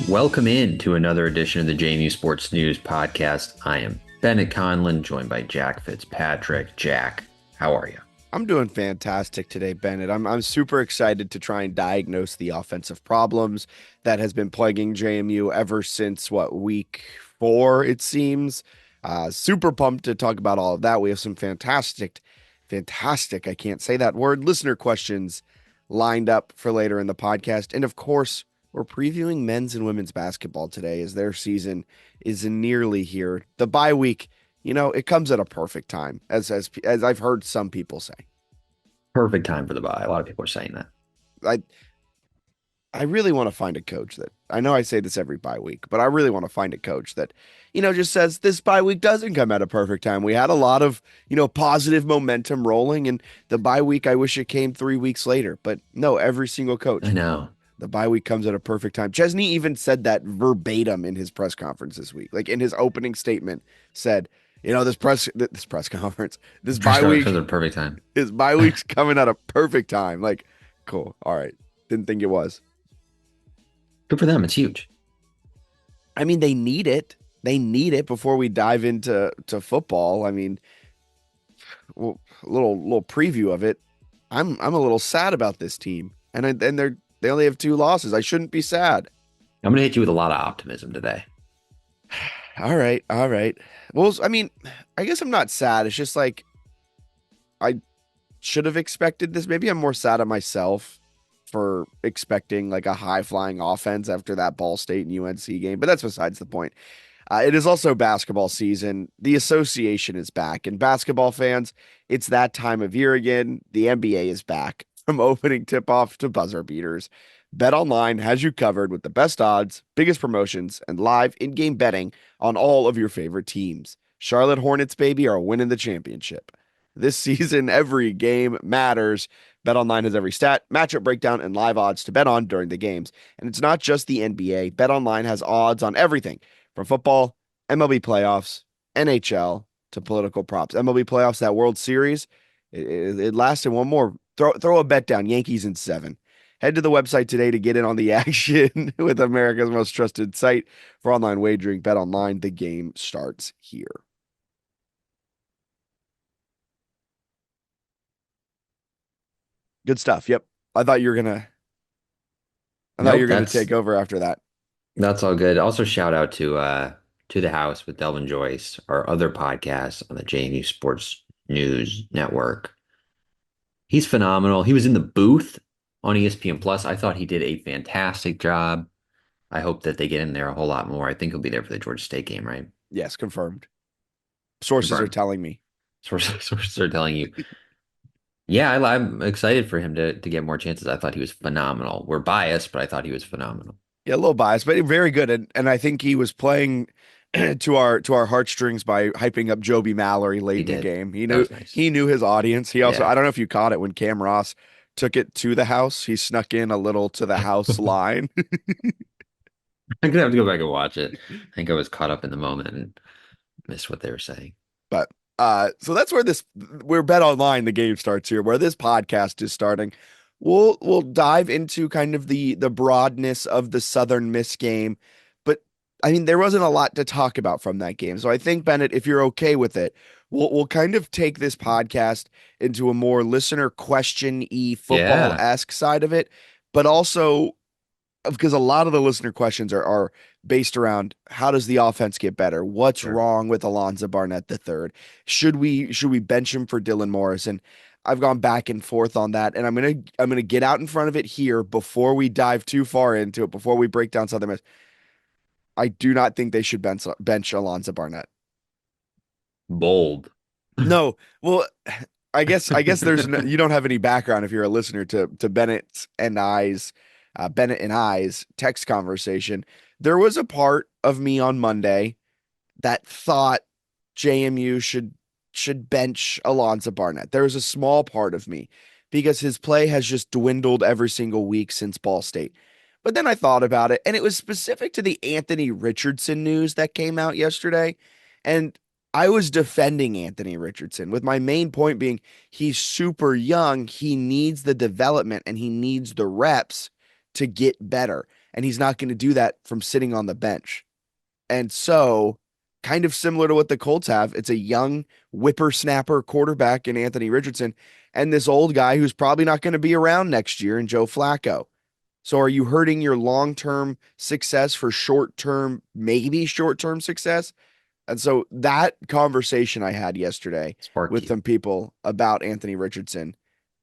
Welcome in to another edition of the JMU Sports News Podcast. I am Bennett Conlon, joined by Jack Fitzpatrick. Jack, how are you? I'm doing fantastic today, Bennett. I'm super excited to try and diagnose the offensive problems that has been plaguing JMU ever since week 4, it seems. Super pumped to talk about all of that. We have some fantastic, I can't say that word, listener questions lined up for later in the podcast. And of course, we're previewing men's and women's basketball today as their season is nearly here. The bye week, it comes at a perfect time, as I've heard some people say. Perfect time for the bye. A lot of people are saying that. I I really want to find a coach that I know I say this every bye week, but I really want to find a coach that, just says this bye week doesn't come at a perfect time. We had a lot of, positive momentum rolling, and the bye week, I wish it came 3 weeks later. But no, every single coach, I know. the bye week comes at a perfect time. Chesney even said that verbatim in his press conference this week. Like in his opening statement, said, this press conference, this bye Comes at a week, perfect time. his bye week's coming at a perfect time. Like, cool. All right. Didn't think it was. Good for them. It's huge. I mean, they need it. They need it before we dive into football. I mean, well, a little preview of it. I'm a little sad about this team, and they only have 2 losses. I shouldn't be sad. I'm going to hit you with a lot of optimism today. All right, all right. Well, I mean, I guess I'm not sad. It's just like I should have expected this. Maybe I'm more sad at myself for expecting like a high flying offense after that Ball State and UNC game, but that's besides the point. It is also basketball season. The association is back, and basketball fans, it's that time of year again. The NBA is back from opening tip off to buzzer beaters. Bet Online has you covered with the best odds, biggest promotions, and live in game betting on all of your favorite teams. Charlotte Hornets, baby, are winning the championship. This season, every game matters. BetOnline has every stat, matchup breakdown, and live odds to bet on during the games. And it's not just the NBA. BetOnline has odds on everything from football, MLB playoffs, NHL, to political props. MLB playoffs, that World Series, it lasted one more. Throw a bet down, Yankees in 7. Head to the website today to get in on the action with America's most trusted site for online wagering. BetOnline, the game starts here. Good stuff. Yep. I thought you were gonna take over after that. That's all good. Also, shout out to the House with Delvin Joyce, our other podcast on the JMU Sports News Network. He's phenomenal. He was in the booth on ESPN Plus. I thought he did a fantastic job. I hope that they get in there a whole lot more. I think he'll be there for the Georgia State game, right? Yes, confirmed. Sources are telling me. Sources are telling you. Yeah, I'm excited for him to get more chances. I thought he was phenomenal. We're biased, but I thought he was phenomenal. Yeah, a little biased, but very good. And I think he was playing to our heartstrings by hyping up Joby Mallory late in the game. He knew his audience. He also, I don't know if you caught it when Cam Ross took it to the house. He snuck in a little to the house line. I'm gonna have to go back and watch it. I think I was caught up in the moment and missed what they were saying. But so that's where Bet Online, the game starts here, where this podcast is starting. We'll dive into kind of the broadness of the Southern Miss game, but I mean there wasn't a lot to talk about from that game. So I think, Bennett, if you're okay with it, we'll kind of take this podcast into a more listener question-y football-esque side of it, but also because a lot of the listener questions are based around how does the offense get better? What's wrong with Alonzo Barnett III? Should we bench him for Dylan Morris? And I've gone back and forth on that, and I'm gonna get out in front of it here before we dive too far into it, before we break down Southern Miss. I do not think they should bench Alonzo Barnett. Bold. No, well, I guess there's you don't have any background if you're a listener to Bennett and I's text conversation. There was a part of me on Monday that thought JMU should bench Alonzo Barnett. There was a small part of me because his play has just dwindled every single week since Ball State. But then I thought about it, and it was specific to the Anthony Richardson news that came out yesterday. And I was defending Anthony Richardson with my main point being he's super young. He needs the development and he needs the reps to get better. and he's not going to do that from sitting on the bench. And so, kind of similar to what the Colts have, it's a young whippersnapper quarterback in Anthony Richardson and this old guy who's probably not going to be around next year in Joe Flacco. So, are you hurting your long term success for short term, maybe short term success? And so, that conversation I had yesterday Spark with you. some people about Anthony Richardson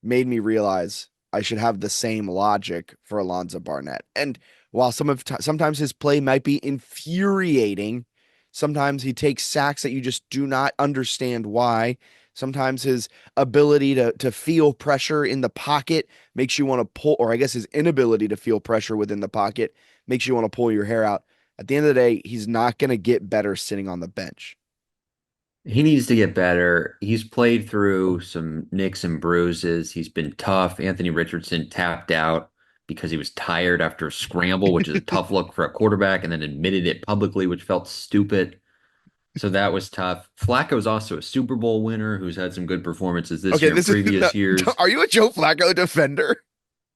made me realize I should have the same logic for Alonzo Barnett. And while sometimes his play might be infuriating, sometimes he takes sacks that you just do not understand why. Sometimes his ability to feel pressure in the pocket makes you want to pull, or I guess his inability to feel pressure within the pocket makes you want to pull your hair out. At the end of the day, he's not going to get better sitting on the bench. He needs to get better. He's played through some nicks and bruises. He's been tough. Anthony Richardson tapped out because he was tired after a scramble, which is a tough look for a quarterback, and then admitted it publicly, which felt stupid. So that was tough. Flacco's also a Super Bowl winner who's had some good performances this Okay, year and this is previous years. are you a Joe Flacco defender?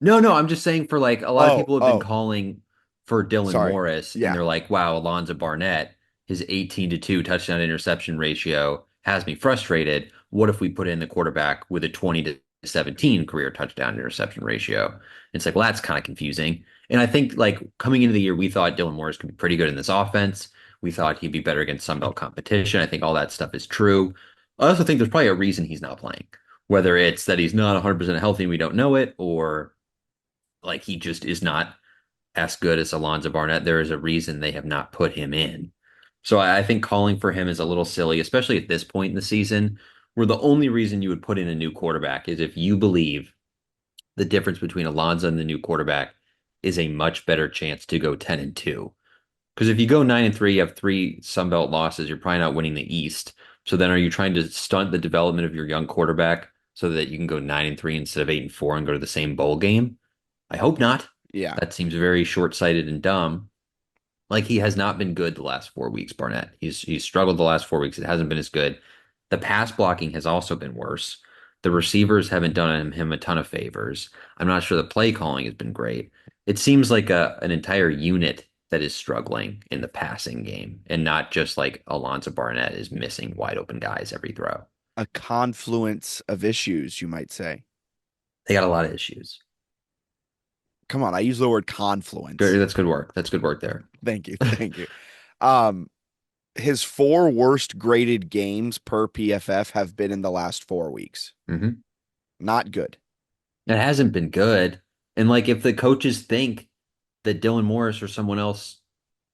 No, no, I'm just saying for like a lot of Oh, people have been oh, calling for Dylan sorry. Morris, and Yeah, they're like, wow, Alonzo Barnett, his 18-2 touchdown interception ratio has me frustrated. What if we put in the quarterback with a 20-17 career touchdown interception ratio? It's like, well, that's kind of confusing. And I think like coming into the year, we thought Dylan Morris could be pretty good in this offense. We thought he'd be better against Sun Belt competition. I think all that stuff is true. I also think there's probably a reason he's not playing, whether it's that he's not 100% healthy and we don't know it, or like he just is not as good as Alonzo Barnett. There is a reason they have not put him in. So I think calling for him is a little silly, especially at this point in the season, where the only reason you would put in a new quarterback is if you believe the difference between Alonzo and the new quarterback is a much better chance to go 10-2. Because if you go 9-3, you have three Sun Belt losses, you're probably not winning the East. So then are you trying to stunt the development of your young quarterback so that you can go 9-3 instead of 8-4 and go to the same bowl game? I hope not. yeah. That seems very short-sighted and dumb. Like he has not been good the last 4 weeks, Barnett. He's struggled the last 4 weeks. It hasn't been as good. The pass blocking has also been worse. The receivers haven't done him a ton of favors. I'm not sure the play calling has been great. It seems like an entire unit that is struggling in the passing game, and not just like Alonzo Barnett is missing wide open guys every throw. A confluence of issues, you might say. They got a lot of issues. Come on, I use the word confluence. Good, that's good work. That's good work there. Thank you. Thank you. Um, his four worst graded games per PFF have been in the last 4 weeks. Hmm. Not good. It hasn't been good. And like if the coaches think that Dylan Morris or someone else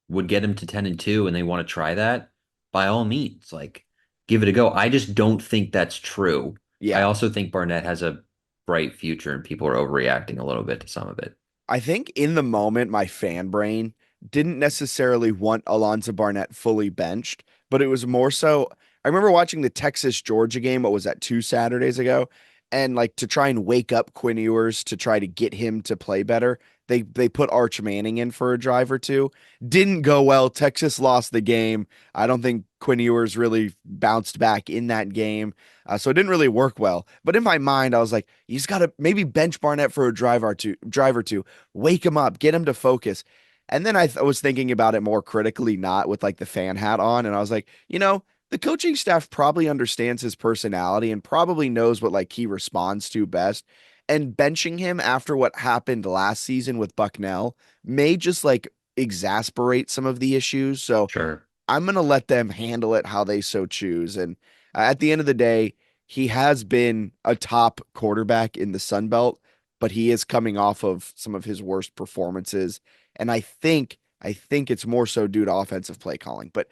would get him to 10-2 and they want to try that, by all means, like give it a go. I just don't think that's true. I Yeah. also think Barnett has a bright future and people are overreacting a little bit to some of it. I think in the moment, my fan brain didn't necessarily want Alonzo Barnett fully benched, but it was more so. I remember watching the Texas Georgia game. What was that, 2 Saturdays ago? And like to try and wake up Quinn Ewers to try to get him to play better. They put Arch Manning in for a drive or two. Didn't go well. Texas lost the game. I don't think Quinn Ewers really bounced back in that game. So it didn't really work well. But in my mind, I was like, you just got to maybe bench Barnett for a drive or two, wake him up, get him to focus. And then I was thinking about it more critically, not with like the fan hat on. And I was like, the coaching staff probably understands his personality and probably knows what like he responds to best. And benching him after what happened last season with Bucknell may just like exasperate some of the issues. So Sure. I'm going to let them handle it how they so choose. And at the end of the day, he has been a top quarterback in the Sun Belt, but he is coming off of some of his worst performances. And I think it's more so due to offensive play calling. But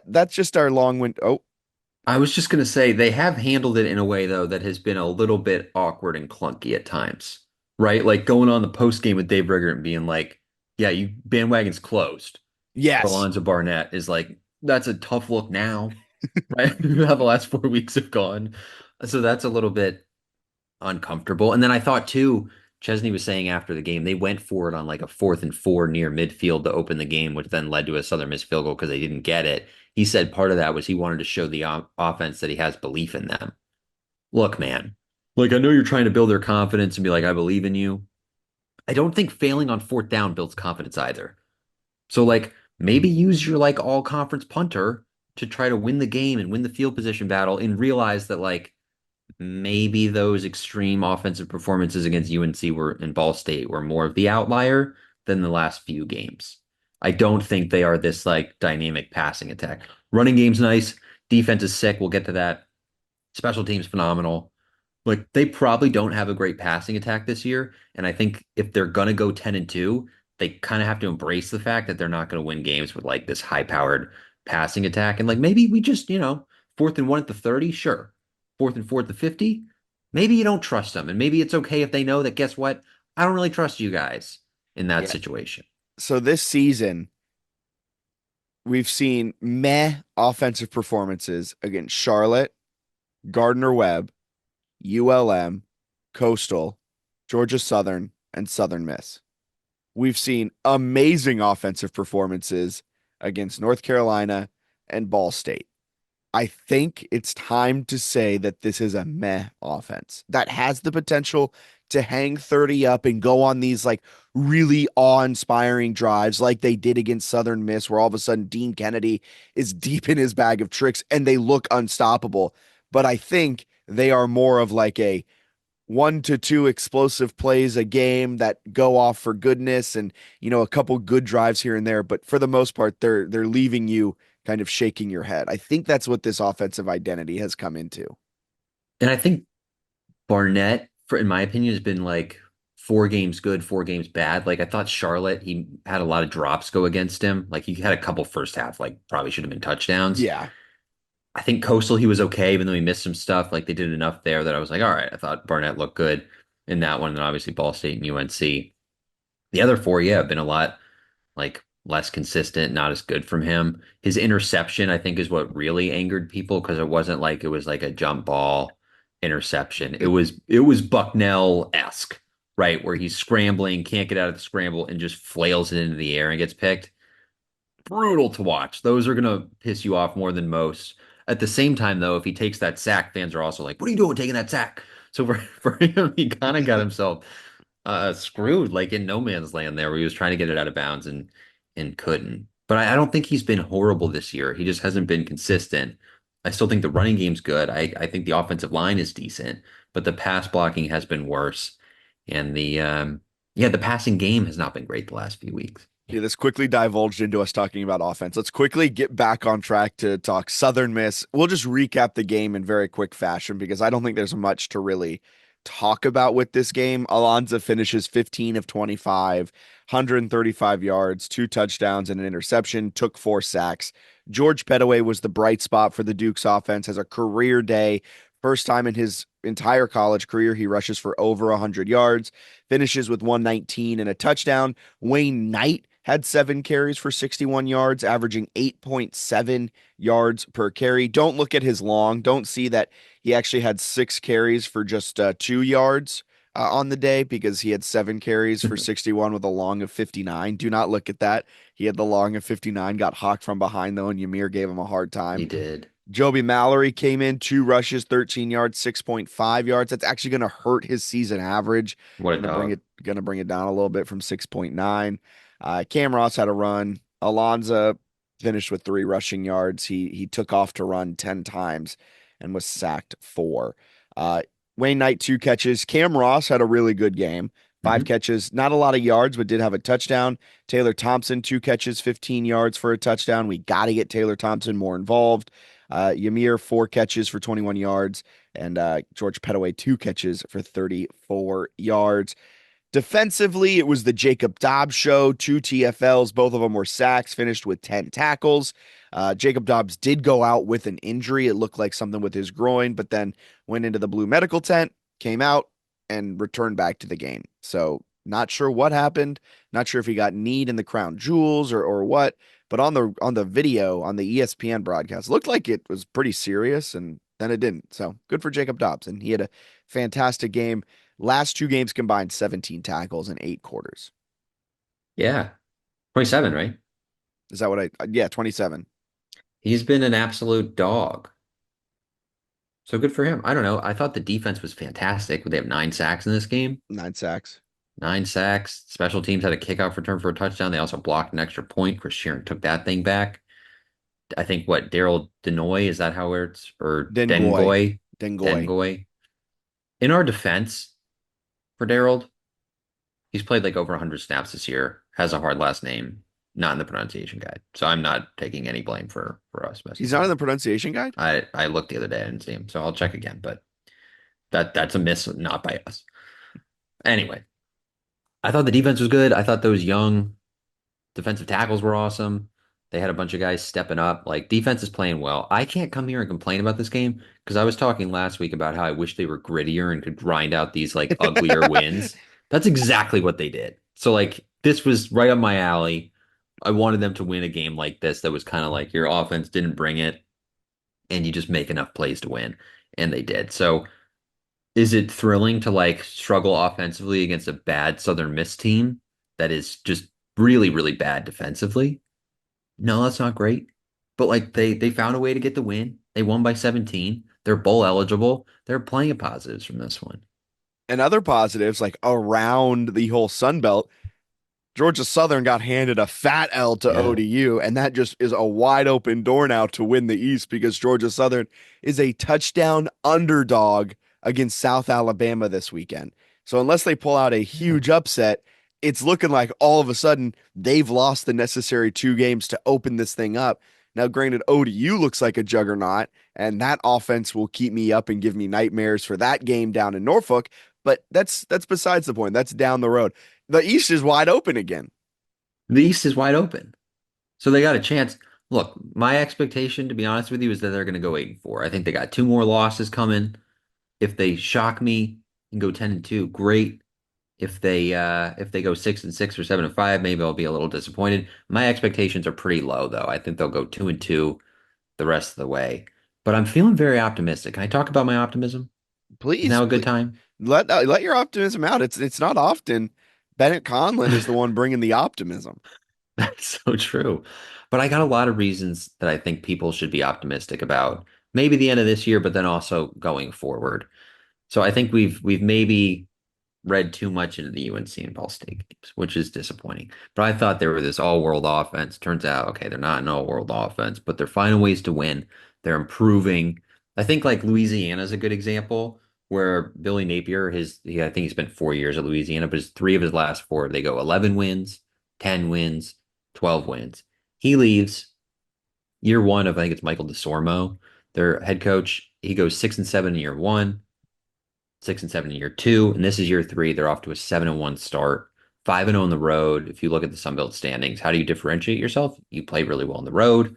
that's just our long wind. Oh, I was just going to say they have handled it in a way though that has been a little bit awkward and clunky at times, right? Like going on the post game with Dave Riggert and being like, "Yeah, you bandwagon's closed." For yes, Alonzo Barnett is like that's a tough look now, right? How the last 4 weeks have gone, so that's a little bit uncomfortable. And then I thought too, Chesney was saying after the game they went for it on like a 4th and 4 near midfield to open the game, which then led to a Southern Miss field goal because they didn't get it. He said part of that was he wanted to show the offense that he has belief in them. Look, man, like I know you're trying to build their confidence and be like, I believe in you. I don't think failing on fourth down builds confidence either. So like maybe use your like all conference punter to try to win the game and win the field position battle and realize that like maybe those extreme offensive performances against UNC were in Ball State were more of the outlier than the last few games. I don't think they are this like dynamic passing attack. Running game's nice, defense is sick. We'll get to that. Special teams phenomenal. Like they probably don't have a great passing attack this year, and I think if they're gonna go 10-2, they kind of have to embrace the fact that they're not gonna win games with like this high-powered passing attack. And like maybe we just, fourth and one at the 30, sure. Fourth and four at the 50, maybe you don't trust them, and maybe it's okay if they know that guess what? I don't really trust you guys in that Yeah. situation. So this season, we've seen meh offensive performances against Charlotte, Gardner Webb, ULM, Coastal, Georgia Southern, and Southern Miss. We've seen amazing offensive performances against North Carolina and Ball State. I think it's time to say that this is a meh offense that has the potential to hang 30 up and go on these like really awe-inspiring drives like they did against Southern Miss, where all of a sudden Dean Kennedy is deep in his bag of tricks and they look unstoppable. But I think they are more of like a 1 to 2 explosive plays a game that go off for goodness and a couple good drives here and there, but for the most part they're leaving you kind of shaking your head. I think that's what this offensive identity has come into. And I think Barnett, in my opinion, has been like 4 games good, 4 games bad. Like I thought Charlotte, he had a lot of drops go against him. Like he had a couple first half, like probably should have been touchdowns. Yeah. I think Coastal, he was okay, even though he missed some stuff. Like they did enough there that I was like, all right, I thought Barnett looked good in that one. And obviously Ball State and UNC. The other four, yeah, have been a lot like less consistent, not as good from him. His interception, I think, is what really angered people because it wasn't like it was like a jump ball interception. It was Bucknell-esque, right? Where he's scrambling, can't get out of the scramble, and just flails it into the air and gets picked. Brutal to watch. Those are gonna piss you off more than most. At the same time, though, if he takes that sack, fans are also like, "What are you doing taking that sack?" So for him, he kind of got himself screwed, like in no man's land there, where he was trying to get it out of bounds and couldn't. But I don't think he's been horrible this year. He just hasn't been consistent. I still think the running game's good. I think the offensive line is decent, but the pass blocking has been worse, and the passing game has not been great the last few weeks. Yeah, this quickly divulged into us talking about offense. Let's quickly get back on track to talk Southern Miss. We'll just recap the game in very quick fashion because I don't think there's much to really talk about with this game. Alonza finishes 15 of 25, 135 yards, 2 touchdowns, and an interception, took 4 sacks. George Pettaway was the bright spot for the Duke's offense, has a career day. First time in his entire college career, he rushes for over 100 yards, finishes with 119 and a touchdown. Wayne Knight had 7 carries for 61 yards, averaging 8.7 yards per carry. Don't look at his long. Don't see that he actually had 6 carries for just 2 yards on the day because he had 7 carries for 61 with a long of 59. Do not look at that. He had the long of 59, got hawked from behind though, and Ymir gave him a hard He time. did. Joby Mallory came in 2 rushes, 13 yards, 6.5 yards. That's actually going to hurt his season average. What a Going dog. to bring it down a little bit from 6.9. Cam Ross had a run. Alonza finished with 3 rushing yards. He took off to run 10 times and was sacked 4. Uh, Wayne Knight 2 catches. Cam Ross had a really good game. Five Hmm. catches, not a lot of yards, but did have a touchdown. Taylor Thompson 2 catches, 15 yards for a touchdown. We got to get Taylor Thompson more involved. Ymir 4 catches for 21 yards, and George Pettaway 2 catches for 34 yards. Defensively, it was the Jacob Dobbs show. 2 TFLs, both of them were sacks, finished with 10 tackles. Jacob Dobbs did go out with an injury. It looked like something with his groin, but then went into the blue medical tent, came out, and returned back to the game. So, not sure what happened. Not sure if he got kneed in the crown jewels or what. But on the video on the ESPN broadcast, looked like it was pretty serious, and then it didn't. So good for Jacob Dobbs, and he had a fantastic game. Last 2 games combined, 17 tackles in 8 quarters. Yeah. 27, right? Is that what yeah, 27. He's been an absolute dog. So good for him. I don't know. I thought the defense was fantastic. They have 9 sacks in this game. 9 sacks. 9 sacks. Special teams had a kickoff return for a touchdown. They also blocked an extra point. Chris Sheeran took that thing back. I think what Daryl Denoy, is that how it's, or Dengoy. Dengoy? Dengoy. Dengoy. In our defense for Daryl, he's played like over 100 snaps this year, has a hard last name, not in the pronunciation guide. So I'm not taking any blame for us messing He's that not in the up. pronunciation guide? I looked the other day, I didn't see him, so I'll check again, but that's a miss, not by us. Anyway, I thought the defense was good. I thought those young defensive tackles were awesome. They had a bunch of guys stepping up. Like defense is playing well. I can't come here and complain about this game because I was talking last week about how I wish they were grittier and could grind out these like uglier wins. That's exactly what they did. So like this was right up my alley. I wanted them to win a game like this that was kind of like your offense didn't bring it and you just make enough plays to win. And they did. So is it thrilling to like struggle offensively against a bad Southern Miss team that is just really, really bad defensively? No, that's not great. But like they found a way to get the win. They won by 17. They're bowl eligible. There are plenty of positives from this one. And other positives, like around the whole Sun Belt, Georgia Southern got handed a fat L to Yeah. ODU, and that just is a wide open door now to win the East because Georgia Southern is a touchdown underdog against South Alabama this weekend. So unless they pull out a Yeah. huge upset, it's looking like all of a sudden they've lost the necessary 2 games to open this thing up. Now, granted, ODU looks like a juggernaut, and that offense will keep me up and give me nightmares for that game down in Norfolk. But that's besides the point. That's down the road. The East is wide open again. The East is wide open. So they got a chance. Look, my expectation, to be honest with you, is that they're going to go 8-4. I think they got two more losses coming. If they shock me and go 10-2, great. If they go 6-6 or 7-5, maybe I'll be a little disappointed. My expectations are pretty low though. I think they'll go 2-2 the rest of the way. But I'm feeling very optimistic. Can I talk about my optimism? Is Please, now a good please time? let your optimism out. It's not often Bennett Conlon is the one bringing the optimism. That's so true. But I got a lot of reasons that I think people should be optimistic about maybe the end of this year, but then also going forward. So I think we've maybe read too much into the UNC and Ball State games, which is disappointing. But I thought they were this all-world offense. Turns out, okay, they're not an all-world offense, but they're finding ways to win. They're improving. I think like Louisiana is a good example where Billy Napier, I think he spent 4 years at Louisiana, but his three of his last four, they go 11 wins, 10 wins, 12 wins. He leaves year one of, I think it's Michael DeSormo, their head coach. He goes 6-7 in year one, 6-7 in year two, and this is year three. They're off to a 7-1 start, 5-0 on the road. If you look at the Sun Belt standings, how do you differentiate yourself? You play really well on the road,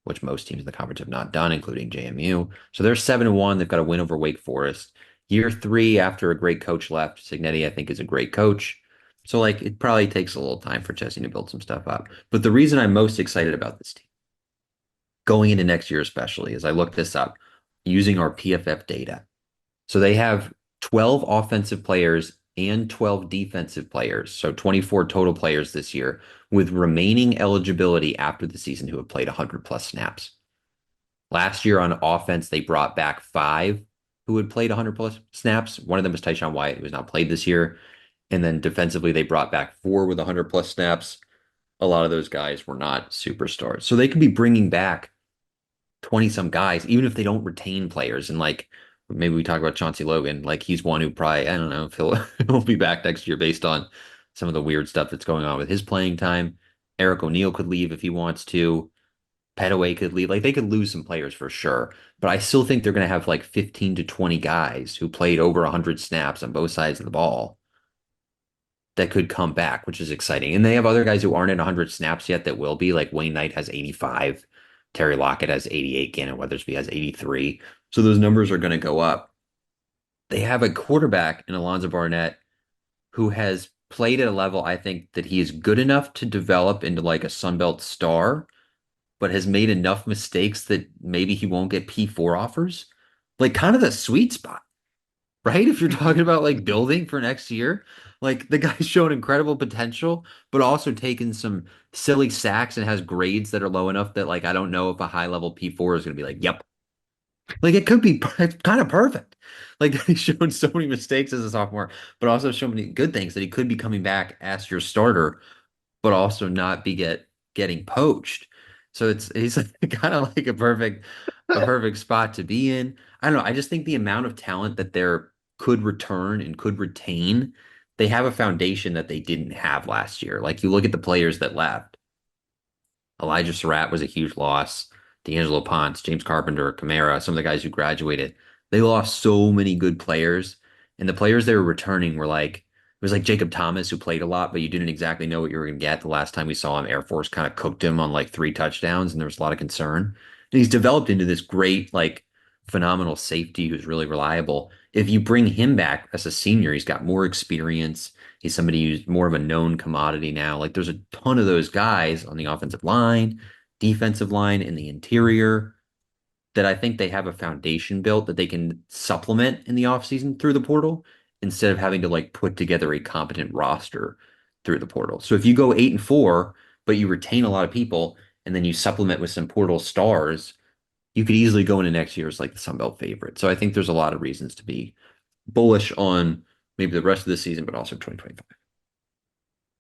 which most teams in the conference have not done, including JMU. So they're 7-1. They've got a win over Wake Forest. Year three, after a great coach left, Signetti, I think, is a great coach. So like it probably takes a little time for Chesney to build some stuff up. But the reason I'm most excited about this team going into next year, especially, as I look this up using our PFF data. So they have 12 offensive players and 12 defensive players. So 24 total players this year with remaining eligibility after the season who have played 100 plus snaps. Last year on offense, they brought back five who had played 100 plus snaps. One of them was Tyshawn Wyatt, who has not played this year. And then defensively, they brought back four with 100 plus snaps. A lot of those guys were not superstars. So they could be bringing back 20 some guys, even if they don't retain players. And like maybe we talk about Chauncey Logan, like he's one who probably, I don't know if he'll be back next year based on some of the weird stuff that's going on with his playing time. Eric O'Neill could leave if he wants to. Petaway could leave. Like they could lose some players for sure. But I still think they're going to have like 15 to 20 guys who played over 100 snaps on both sides of the ball that could come back, which is exciting. And they have other guys who aren't at 100 snaps yet that will be. Like Wayne Knight has 85, Terry Lockett has 88, Gannon Weathersby has 83. So those numbers are going to go up. They have a quarterback in Alonzo Barnett who has played at a level I think that he is good enough to develop into like a Sunbelt star, but has made enough mistakes that maybe he won't get P4 offers. Like kind of the sweet spot, right? If you're talking about like building for next year, like the guy's shown incredible potential, but also taken some silly sacks and has grades that are low enough that like I don't know if a high level P4 is going to be like, yep, Like it could be kind of perfect. Like he's shown so many mistakes as a sophomore, but also so many good things that he could be coming back as your starter, but also not be getting poached. So he's kind of like a perfect spot to be in. I don't know. I just think the amount of talent that there could return and could retain, they have a foundation that they didn't have last year. Like you look at the players that left. Elijah Surratt was a huge loss. D'Angelo Ponce, James Carpenter, Kamara, some of the guys who graduated, they lost so many good players. And the players they were returning were like, it was like Jacob Thomas, who played a lot, but you didn't exactly know what you were going to get. The last time we saw him, Air Force kind of cooked him on like 3 touchdowns, and there was a lot of concern. And he's developed into this great, like, phenomenal safety who's really reliable. If you bring him back as a senior, he's got more experience. He's somebody who's more of a known commodity now. Like there's a ton of those guys on the offensive line, defensive line, in the interior that I think they have a foundation built that they can supplement in the offseason through the portal instead of having to like put together a competent roster through the portal. So if you go 8-4, but you retain a lot of people and then you supplement with some portal stars, you could easily go into next year as like the Sun Belt favorite. So I think there's a lot of reasons to be bullish on maybe the rest of the season, but also 2025.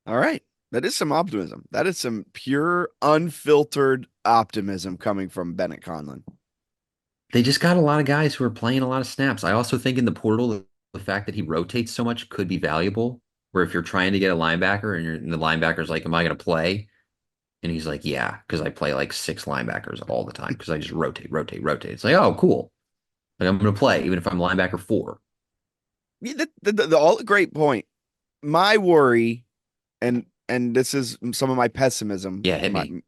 All right. That is some optimism. That is some pure, unfiltered optimism coming from Bennett Conlon. They just got a lot of guys who are playing a lot of snaps. I also think in the portal, the fact that he rotates so much could be valuable. Where if you're trying to get a linebacker and the linebacker's like, "Am I going to play?" And he's like, "Yeah, because I play like 6 linebackers all the time because I just rotate, rotate, rotate." It's like, "Oh, cool. Like I'm going to play even if I'm linebacker 4." Yeah, all great point. My worry, and this is some of my pessimism. Yeah, hit me.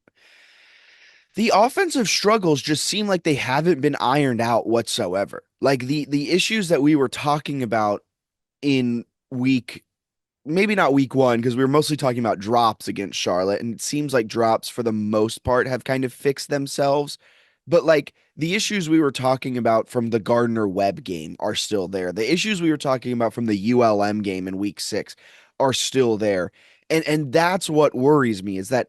The offensive struggles just seem like they haven't been ironed out whatsoever. Like the issues that we were talking about in week, maybe not week one, because we were mostly talking about drops against Charlotte, and it seems like drops for the most part have kind of fixed themselves. But like the issues we were talking about from the Gardner Webb game are still there. The issues we were talking about from the ULM game in week 6 are still there. And that's what worries me is that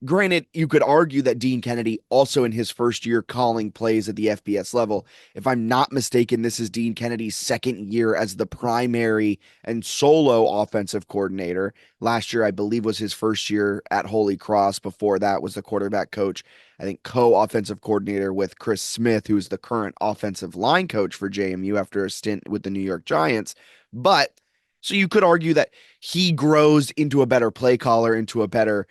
granted, you could argue that Dean Kennedy, also in his first year calling plays at the FBS level, if I'm not mistaken, this is Dean Kennedy's second year as the primary and solo offensive coordinator. Last year, I believe, was his first year at Holy Cross. Before that was the quarterback coach, I think co-offensive coordinator with Chris Smith, who's the current offensive line coach for JMU after a stint with the New York Giants. But so you could argue that he grows into a better play caller, into a better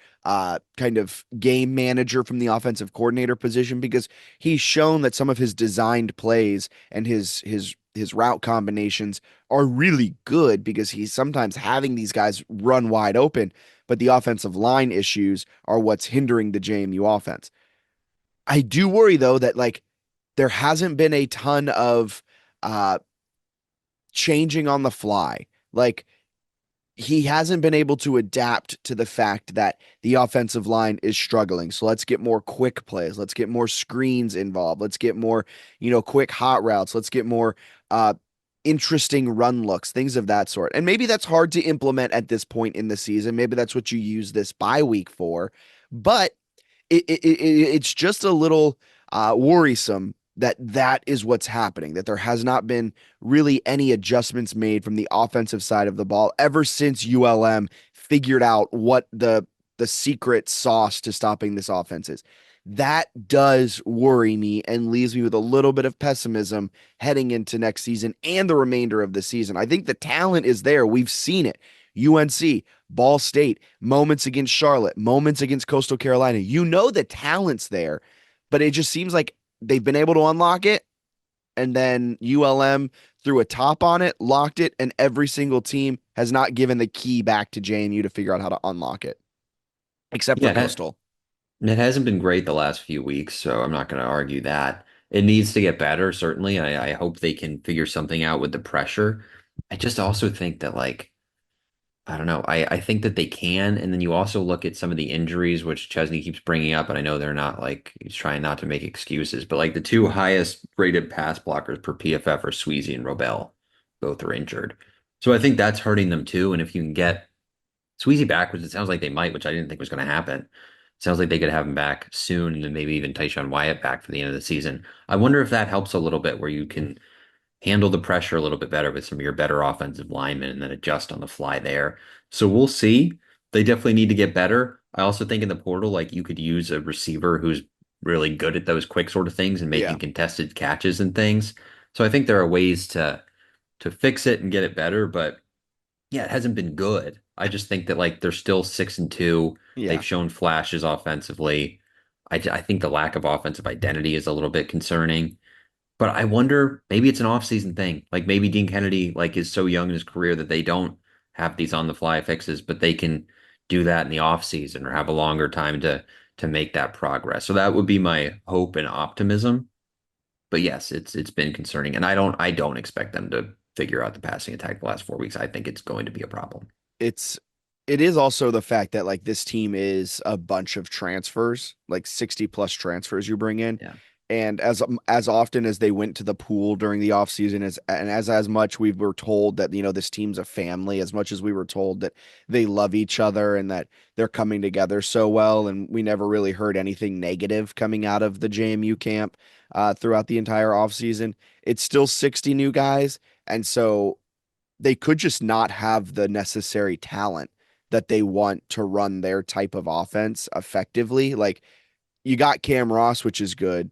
kind of game manager from the offensive coordinator position because he's shown that some of his designed plays and his route combinations are really good because he's sometimes having these guys run wide open, but the offensive line issues are what's hindering the JMU offense. I do worry though that like there hasn't been a ton of uh changing on the fly. Like he hasn't been able to adapt to the fact that the offensive line is struggling. So let's get more quick plays. Let's get more screens involved. Let's get more, quick hot routes. Let's get more uh interesting run looks, things of that sort. And maybe that's hard to implement at this point in the season. Maybe that's what you use this bye week for. But it's just a little worrisome that that is what's happening, that there has not been really any adjustments made from the offensive side of the ball ever since ULM figured out what the secret sauce to stopping this offense is. That does worry me and leaves me with a little bit of pessimism heading into next season and the remainder of the season. I think the talent is there. We've seen it. UNC, Ball State, moments against Charlotte, moments against Coastal Carolina. You know the talent's there, but it just seems like they've been able to unlock it, and then ULM threw a top on it, locked it, and every single team has not given the key back to JMU to figure out how to unlock it, except for Yeah, Coastal. it hasn't been great the last few weeks, so I'm not going to argue that. It needs to get better, certainly. I hope they can figure something out with the pressure. I just also think that, like, I don't know. I think that they can. And then you also look at some of the injuries, which Chesney keeps bringing up. And I know they're not like, he's trying not to make excuses, but like the two highest rated pass blockers per PFF are Sweezy and Robel. Both are injured. So I think that's hurting them too. And if you can get Sweezy back, which it sounds like they might, which I didn't think was going to happen, Sounds like they could have him back soon, and then maybe even Tyshawn Wyatt back for the end of the season. I wonder if that helps a little bit, where you can handle the pressure a little bit better with some of your better offensive linemen and then adjust on the fly there. So we'll see. They definitely need to get better. I also think in the portal, like you could use a receiver who's really good at those quick sort of things and Yeah, making contested catches and things. So I think there are ways to fix it and get it better, but yeah, it hasn't been good. I just think that like they're still 6-2. yeah. They've shown flashes offensively. I think the lack of offensive identity is a little bit concerning. But I wonder, maybe it's an off-season thing. Like maybe Dean Kennedy like is so young in his career that they don't have these on-the-fly fixes, but they can do that in the off-season or have a longer time to make that progress. So that would be my hope and optimism. But yes, it's been concerning, and I don't expect them to figure out the passing attack the last 4 weeks. I think it's going to be a problem. it's it is also the fact that like this team is a bunch of transfers, like 60 plus transfers you bring in. Yeah. And as often as they went to the pool during the offseason, as much we were told that, this team's a family, as much as we were told that they love each other and that they're coming together so well, and we never really heard anything negative coming out of the JMU camp throughout the entire offseason. It's still 60 new guys, and so they could just not have the necessary talent that they want to run their type of offense effectively. Like, you got Cam Ross, which is good,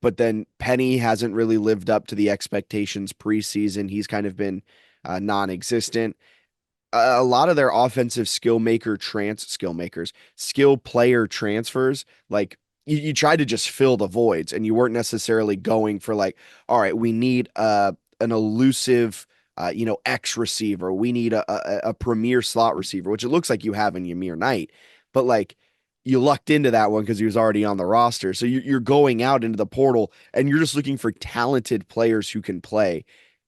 but then Penny hasn't really lived up to the expectations preseason. He's kind of been non-existent. A lot of their offensive skill player transfers, like you tried to just fill the voids, and you weren't necessarily going for like, all right, we need an elusive X receiver. We need a premier slot receiver, which it looks like you have in Ymir Knight, but like you lucked into that one because he was already on the roster. So you're going out into the portal and you're just looking for talented players who can play.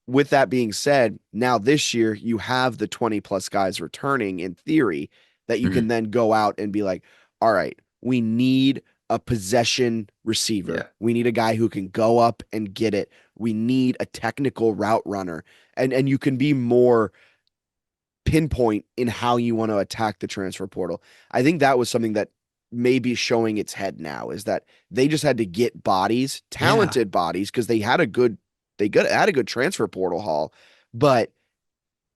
With that being said, now this year you have the 20 plus guys returning in theory that you can Mhm. then go out and be like, all right, we need a possession receiver. Yeah. We need a guy who can go up and get it. We need a technical route runner. And you can be more pinpoint in how you want to attack the transfer portal. I think that was something that may be showing its head now, is that they just had to get bodies, Yeah. talented bodies, because had a good transfer portal haul, but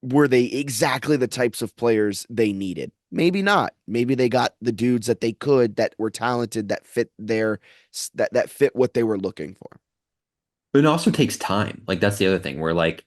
were they exactly the types of players they needed? Maybe not. Maybe they got the dudes that they could, that were talented, that fit that fit what they were looking for. But it also takes time. Like that's the other thing where like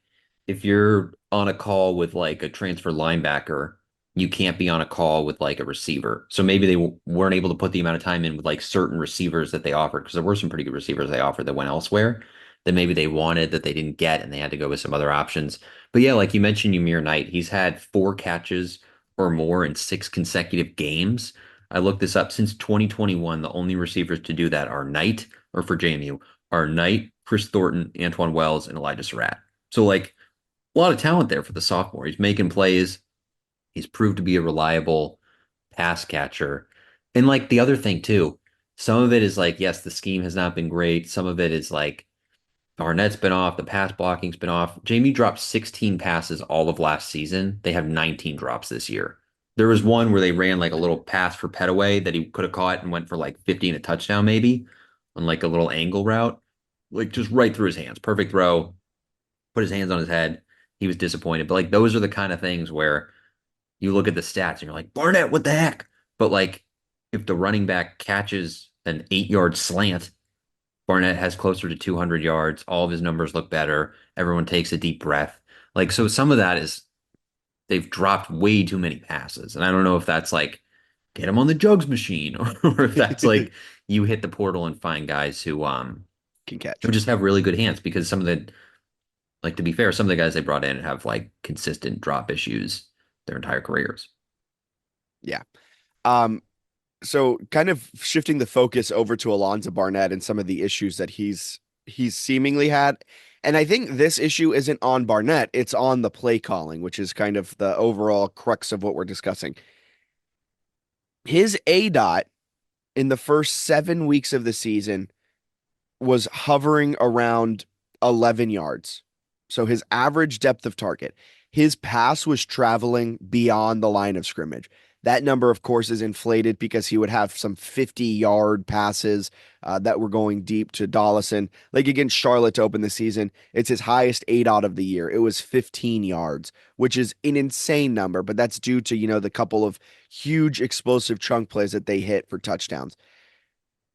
if you're on a call with like a transfer linebacker, you can't be on a call with like a receiver. So maybe they weren't able to put the amount of time in with like certain receivers that they offered because there were some pretty good receivers they offered that went elsewhere that maybe they wanted that they didn't get and they had to go with some other options. But yeah, like you mentioned, Ymir Knight, he's had 4 catches or more in 6 consecutive games. I looked this up since 2021. The only receivers to do that are Knight or for JMU are Knight, Chris Thornton, Antoine Wells, and Elijah Surratt. So like a lot of talent there for the sophomore. He's making plays. He's proved to be a reliable pass catcher. And like the other thing too, some of it is like, yes, the scheme has not been great. Some of it is like Arnett's been off, the pass blocking's been off. Jamie dropped 16 passes all of last season. They have 19 drops this year. There was one where they ran like a little pass for Petaway that he could have caught and went for like 50 and a touchdown maybe on like a little angle route, like just right through his hands. Perfect throw, put his hands on his head. He was disappointed. But like those are the kind of things where you look at the stats and you're like, Barnett, what the heck? But like if the running back catches an 8 yard slant, Barnett has closer to 200 yards. All of his numbers look better. Everyone takes a deep breath. Like, so some of that is they've dropped way too many passes. And I don't know if that's like get him on the jugs machine or if that's Can like you hit the portal and find guys who catch. just have really good hands because some of the like to be fair, some of the guys they brought in have like consistent drop issues their entire careers. Yeah. Um, so kind of shifting the focus over to Alonzo Barnett and some of the issues that he's seemingly had. And I think this issue isn't on Barnett, it's on the play calling, which is kind of the overall crux of what we're discussing. His A dot in the first 7 weeks of the season was hovering around 11 yards. So his average depth of target, his pass was traveling beyond the line of scrimmage. That number, of course, is inflated because he would have some 50-yard passes that were going deep to Dollison. Like against Charlotte to open the season, it's his highest ADOT of the year. It was 15 yards, which is an insane number, but that's due to, the couple of huge explosive chunk plays that they hit for touchdowns.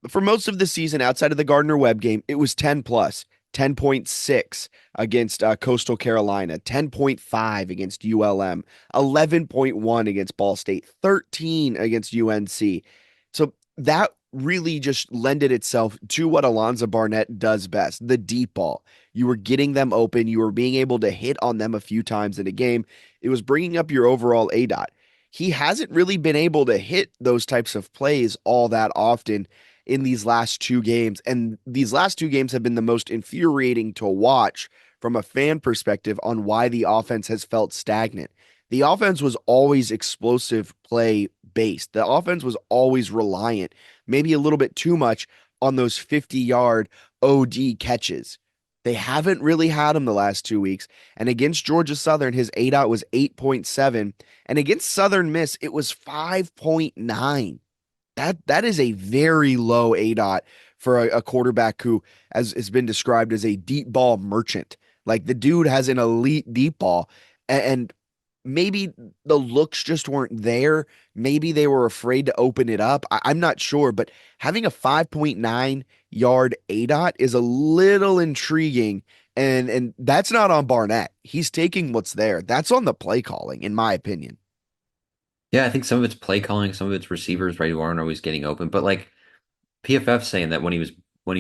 For most of the season outside of the Gardner Webb game, it was 10 plus. 10.6 against Coastal Carolina, 10.5 against ULM, 11.1 against Ball State, 13 against UNC. So that really just lended itself to what Alonzo Barnett does best, the deep ball. You were getting them open. You were being able to hit on them a few times in a game. It was bringing up your overall ADOT. He hasn't really been able to hit those types of plays all that often in these last two games. And these last two games have been the most infuriating to watch from a fan perspective on why the offense has felt stagnant. The offense was always explosive play based. The offense was always reliant, maybe a little bit too much on those 50-yard OD catches. They haven't really had them the last 2 weeks. And against Georgia Southern, his ADOT was 8.7. And against Southern Miss, it was 5.9. That is a very low ADOT for a quarterback who has been described as a deep ball merchant. Like the dude has an elite deep ball, and maybe the looks just weren't there. Maybe they were afraid to open it up. I'm not sure, but having a 5.9 yard ADOT is a little intriguing. And that's not on Barnett. He's taking what's there. That's on the play calling, in my opinion. Yeah, I think some of it's play calling, some of it's receivers, right, who aren't always getting open. But like PFF saying that when he's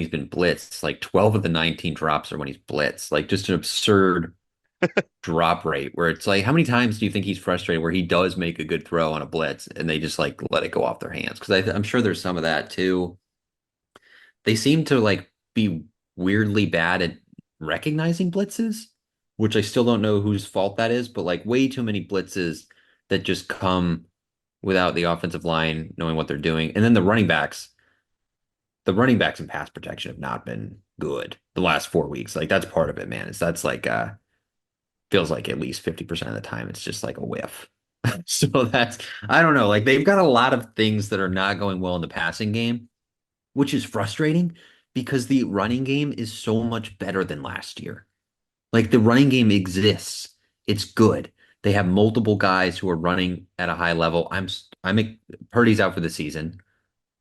been blitzed, like 12 of the 19 drops are when he's blitzed. Like just an absurd drop rate where it's like, how many times do you think he's frustrated where he does make a good throw on a blitz and they just like let it go off their hands? Because I'm sure there's some of that too. They seem to like be weirdly bad at recognizing blitzes, which I still don't know whose fault that is, but like way too many blitzes that just come without the offensive line knowing what they're doing. And then the running backs in pass protection have not been good the last 4 weeks. Like that's part of it, man. That's like feels like at least 50% of the time it's just like a whiff. So that's I don't know. Like they've got a lot of things that are not going well in the passing game, which is frustrating because the running game is so much better than last year. Like the running game exists. It's good. They have multiple guys who are running at a high level. Purdy's out for the season,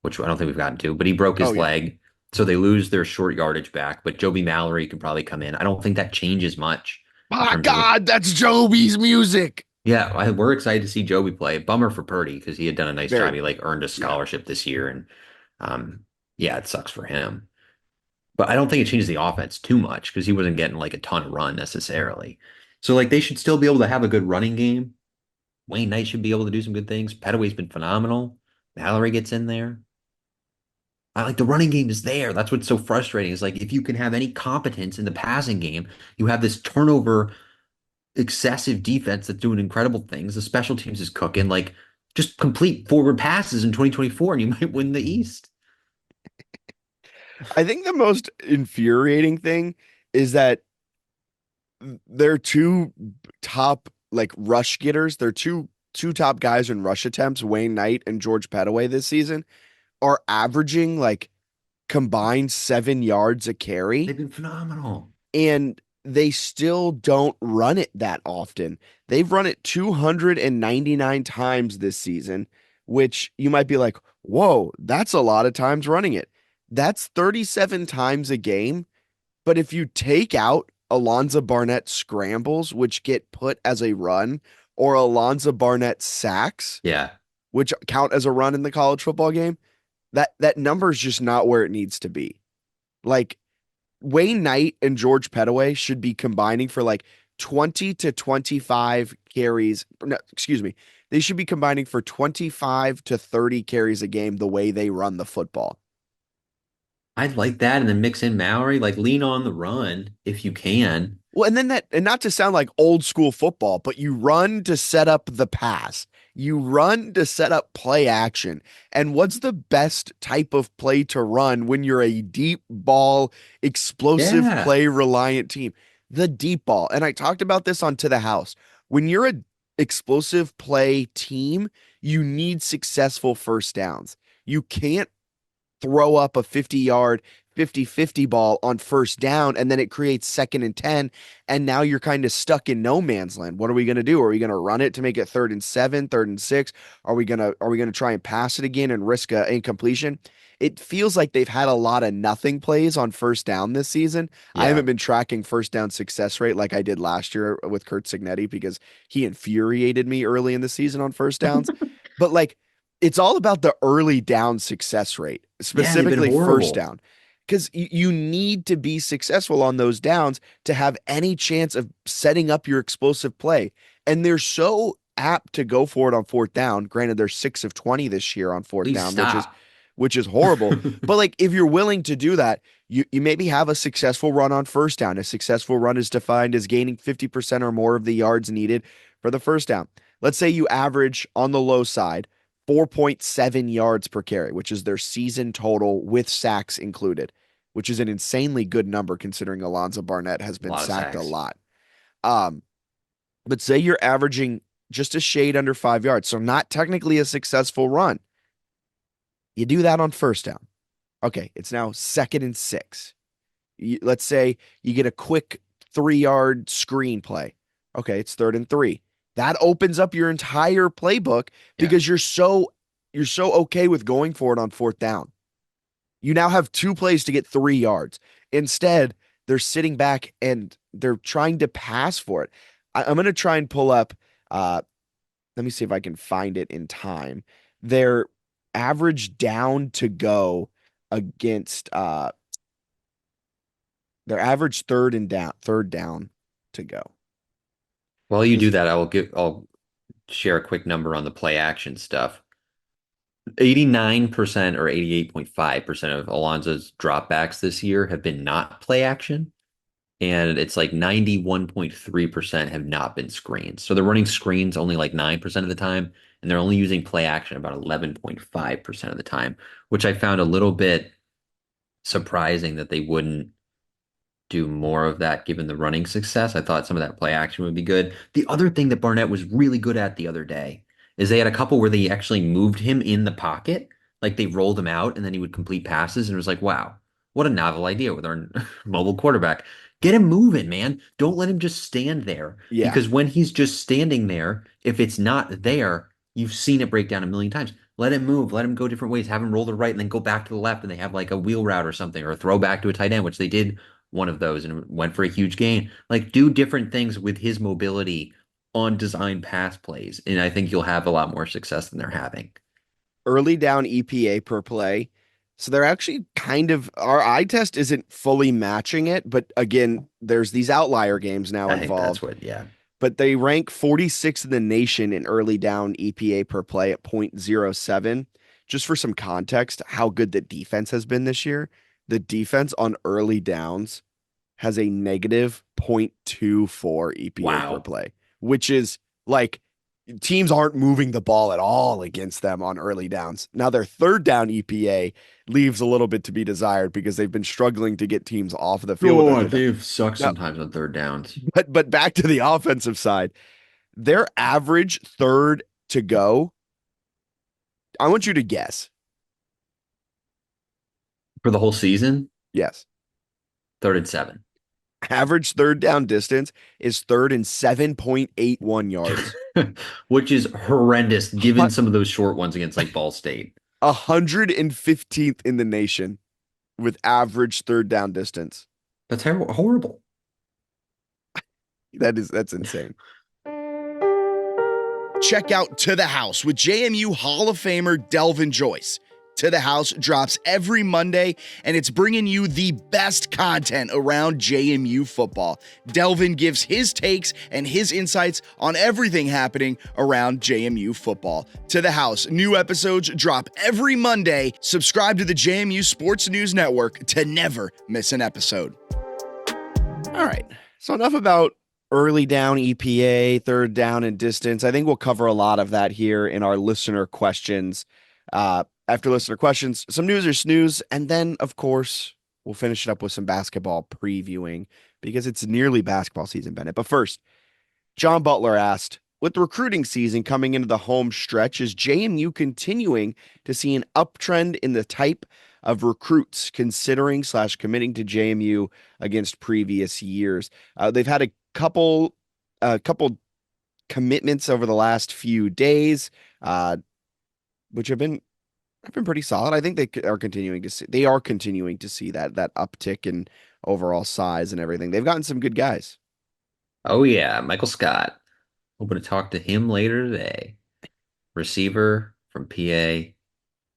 which I don't think we've gotten to, but he broke Oh, his yeah. leg. So they lose their short yardage back, but Joby Mallory can probably come in. I don't think that changes much in My terms of God, that's Joby's music. yeah, we're excited to see Joby play. Bummer for Purdy because he had done a nice job. Very. He like earned a Yeah. scholarship this year, and um, yeah, it sucks for him. But I don't think it changes the offense too much because he wasn't getting like a ton of run necessarily. So like they should still be able to have a good running game. Wayne Knight should be able to do some good things. Petaway's been phenomenal. Mallory gets in there. I like the running game is there. That's what's so frustrating. Is like if you can have any competence in the passing game, you have this turnover excessive defense that's doing incredible things. The special teams is cooking. Like just complete forward passes in 2024 and you might win the East. I think the most infuriating thing is that they're two top like rush getters. They're two top guys in rush attempts, Wayne Knight and George Petaway this season, are averaging like combined 7 yards a carry, They've been phenomenal. and they still don't run it that often. They've run it 299 times this season, which you might be like, whoa, that's a lot of times running it. That's 37 times a game. But if you take out Alonzo Barnett scrambles, which get put as a run, or Alonzo Barnett sacks, Yeah. which count as a run in the college football game, that number is just not where it needs to be. Like Wayne Knight and George Petaway should be combining for like 20 to 25 carries. No, excuse me. They should be combining for 25 to 30 carries a game the way they run the football. I'd like that and then mix in Mallory, like lean on the run if you can. Well, and not to sound like old school football, but you run to set up the pass. You run to set up play action. And what's the best type of play to run when you're a deep ball, explosive Yeah. play reliant team? The deep ball. And I talked about this on To the House. When you're a explosive play team, you need successful first downs. You can't throw up a 50-yard 50-50 ball on first down and then it creates second and 10 and now you're kind of stuck in no man's land. What are we going to do? Are we going to run it to make it 3rd and 7, 3rd and 6? Are we going to try and pass it again and risk a incompletion? It feels like they've had a lot of nothing plays on first down this season. I Yeah. haven't been tracking first down success rate like I did last year with Kurt Signetti because he infuriated me early in the season on first downs. But like it's all about the early down success rate, Yeah, they've been specifically first horrible. down. Because you need to be successful on those downs to have any chance of setting up your explosive play. And they're so apt to go for it on fourth down. Granted, they're 6 of 20 this year on fourth Please down, stop. which is horrible. But like if you're willing to do that, you maybe have a successful run on first down. A successful run is defined as gaining 50% or more of the yards needed for the first down. Let's say you average on the low side 4.7 yards per carry, which is their season total with sacks included, which is an insanely good number considering Alonzo Barnett has A been lot of sacked a sacks. lot. Um, but say you're averaging just a shade under 5 yards, so not technically a successful run. You do that on first down. Okay, it's now 2nd and 6. Let's say you get a quick 3-yard screen play. Okay, it's 3rd and 3. That opens up your entire playbook Yeah. because you're so okay with going for it on fourth down. You now have 2 plays to get 3 yards. Instead, they're sitting back and they're trying to pass for it. I'm going to try and pull up uh let me see if I can find it in time. Their average down to go against their average third down to go. While you do Because that, I'll share a quick number on the play action stuff. 89% or 88.5% of Alonso's dropbacks this year have been not play action. And it's like 91.3% have not been screens. So they're running screens only like 9% of the time, and they're only using play action about 11.5% of the time, which I found a little bit surprising that they wouldn't do more of that given the running success. I thought some of that play action would be good. The other thing that Barnett was really good at the other day is they had a couple where they actually moved him in the pocket, like they rolled him out and then he would complete passes and it was like, wow, what a novel idea with our mobile quarterback. Get him moving, man. Don't let him just stand there yeah, because when he's just standing there, if it's not there, you've seen it break down a million times. Let him move, let him go different ways, have him roll to the right and then go back to the left and they have like a wheel route or something or a throw back to a tight end, which they did one of those and went for a huge gain. Like do different things with his mobility on design pass plays, and I think you'll have a lot more success than they're having. early down EPA per play. So they're actually kind of our eye test isn't fully matching it, but again, there's these outlier games now I think that's involved. what, yeah. But they rank 46th in the nation in early down EPA per play at 0.07. Just for some context, how good the defense has been this year. The defense on early downs has a negative 0.24 EPA per Wow. play, which is like teams aren't moving the ball at all against them on early downs. Now their third down EPA leaves a little bit to be desired because they've been struggling to get teams off of the field with their Oh, third down. they've sucked Now, sometimes on third downs. but back to the offensive side, their average third to go, I want you to guess. For the whole season, Yes. 3rd and 7. Average third down distance is 3rd and 7.81 yards. Which is horrendous given some of those short ones against like Ball State. 115th in the nation with average third down distance. That's horrible. That's insane. Check out To the House with JMU Hall of Famer Delvin Joyce. To the House drops every Monday, and it's bringing you the best content around JMU football. Delvin gives his takes and his insights on everything happening around JMU football. To the House, new episodes drop every Monday. Subscribe to the JMU Sports News Network to never miss an episode. All right, so enough about early down EPA, third down and distance. I think we'll cover a lot of that here in our listener questions. After listener questions, some news or snooze, and then, of course, we'll finish it up with some basketball previewing because it's nearly basketball season, Bennett. But first, John Butler asked, with the recruiting season coming into the home stretch, is JMU continuing to see an uptrend in the type of recruits considering slash committing to JMU against previous years? They've had a couple commitments over the last few days, uh, which have been pretty solid. I think they are continuing to see that uptick in overall size and everything. They've gotten some good guys. Oh yeah, Michael Scott. Hoping to talk to him later today. Receiver from PA.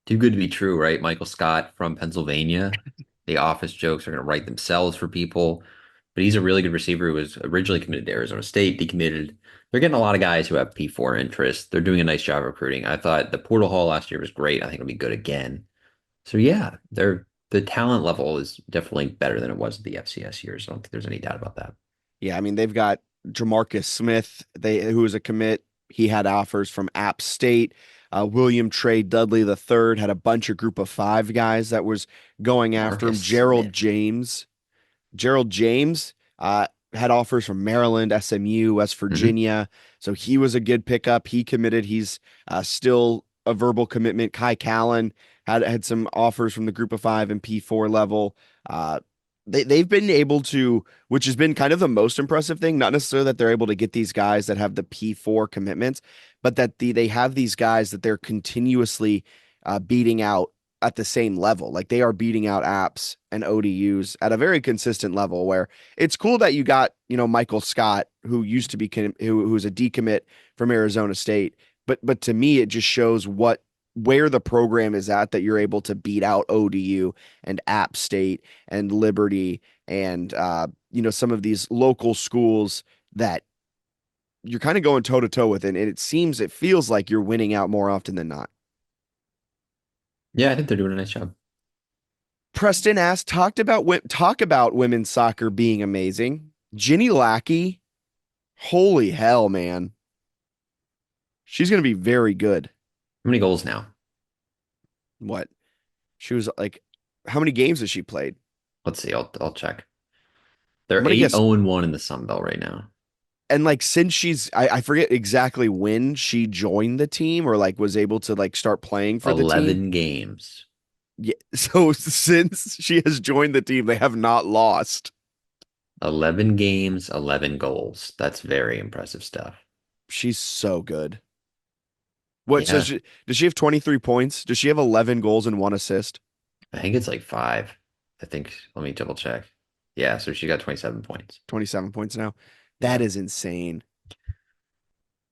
Too good to be true, right? Michael Scott from Pennsylvania. The office jokes are going to write themselves for people. But he's a really good receiver who was originally committed to Arizona State, decommitted. They're getting a lot of guys who have P4 interest. They're doing a nice job recruiting. I thought the portal haul last year was great. I think it'll be good again. So yeah, the talent level is definitely better than it was at the FCS years. I don't think there's any doubt about that. Yeah, I mean they've got Jamarcus Smith, who was a commit. He had offers from App State. William Trey Dudley III had a bunch of Group of Five guys that was going after him. Marcus Smith. Gerald James had offers from Maryland, SMU, West Hmm. Virginia. So he was a good pickup. He committed. He's still a verbal commitment. Kai Callan had some offers from the Group of Five and P4 level. Uh, they've been able to, which has been kind of the most impressive thing. Not necessarily that they're able to get these guys that have the P4 commitments, but that they have these guys that they're continuously beating out at the same level. Like they are beating out apps and ODUs at a very consistent level where it's cool that you got, Michael Scott, who used to be, who's a decommit from Arizona State. But to me, it just shows where the program is at that you're able to beat out ODU and App State and Liberty and, some of these local schools that you're kind of going toe to toe with. And it feels like you're winning out more often than not. Yeah, I think they're doing a nice job. Preston asked, talk about women's soccer being amazing. Ginny Lackey, holy hell, man. She's going to be very good. How many goals now? What? She was like, how many games has she played? Let's see. I'll check. I'm They're going to 8 guess. 0 1 in the Sun Belt right now. And like, since I forget exactly when she joined the team or like was able to like start playing for the team. 11 games. Yeah. So since she has joined the team, they have not lost. 11 games, 11 goals. That's very impressive stuff. She's so good. What says Yeah, does she have 23 points? Does she have 11 goals and one assist? I think it's like 5. I think, let me double check. Yeah, so she got 27 points. 27 points now. That Yeah. is insane.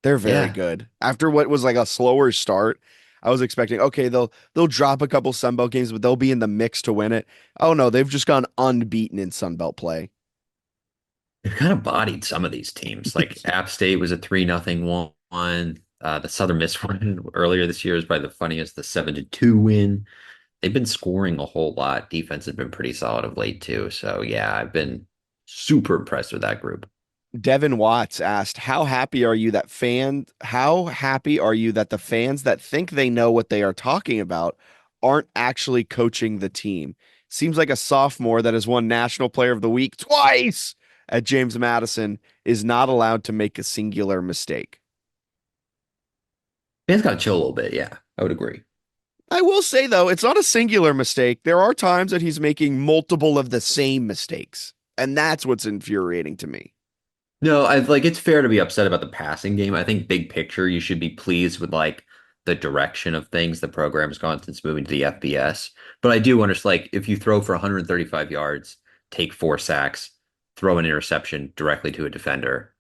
They're very Yeah. good. After what was like a slower start, I was expecting, okay, they'll drop a couple Sunbelt games, but they'll be in the mix to win it. Oh no, they've just gone unbeaten in Sunbelt play. They've kind of bodied some of these teams. Like App State was a 3-0 one. The Southern Miss one earlier this year is probably the funniest, the 7-2 win. They've been scoring a whole lot. Defense has been pretty solid of late too. So yeah, I've been super impressed with that group. Devin Watts asked, how happy are you that the fans that think they know what they are talking about aren't actually coaching the team? Seems like a sophomore that has won National Player of the Week twice at James Madison is not allowed to make a singular mistake. Fans got to chill a little bit. Yeah, I would agree. I will say though, it's not a singular mistake. There are times that he's making multiple of the same mistakes, and that's what's infuriating to me. No, I like it's fair to be upset about the passing game. I think big picture, you should be pleased with like the direction of things the program's gone since moving to the FBS. But I do understand like if you throw for 135 yards, take 4 sacks, throw an interception directly to a defender,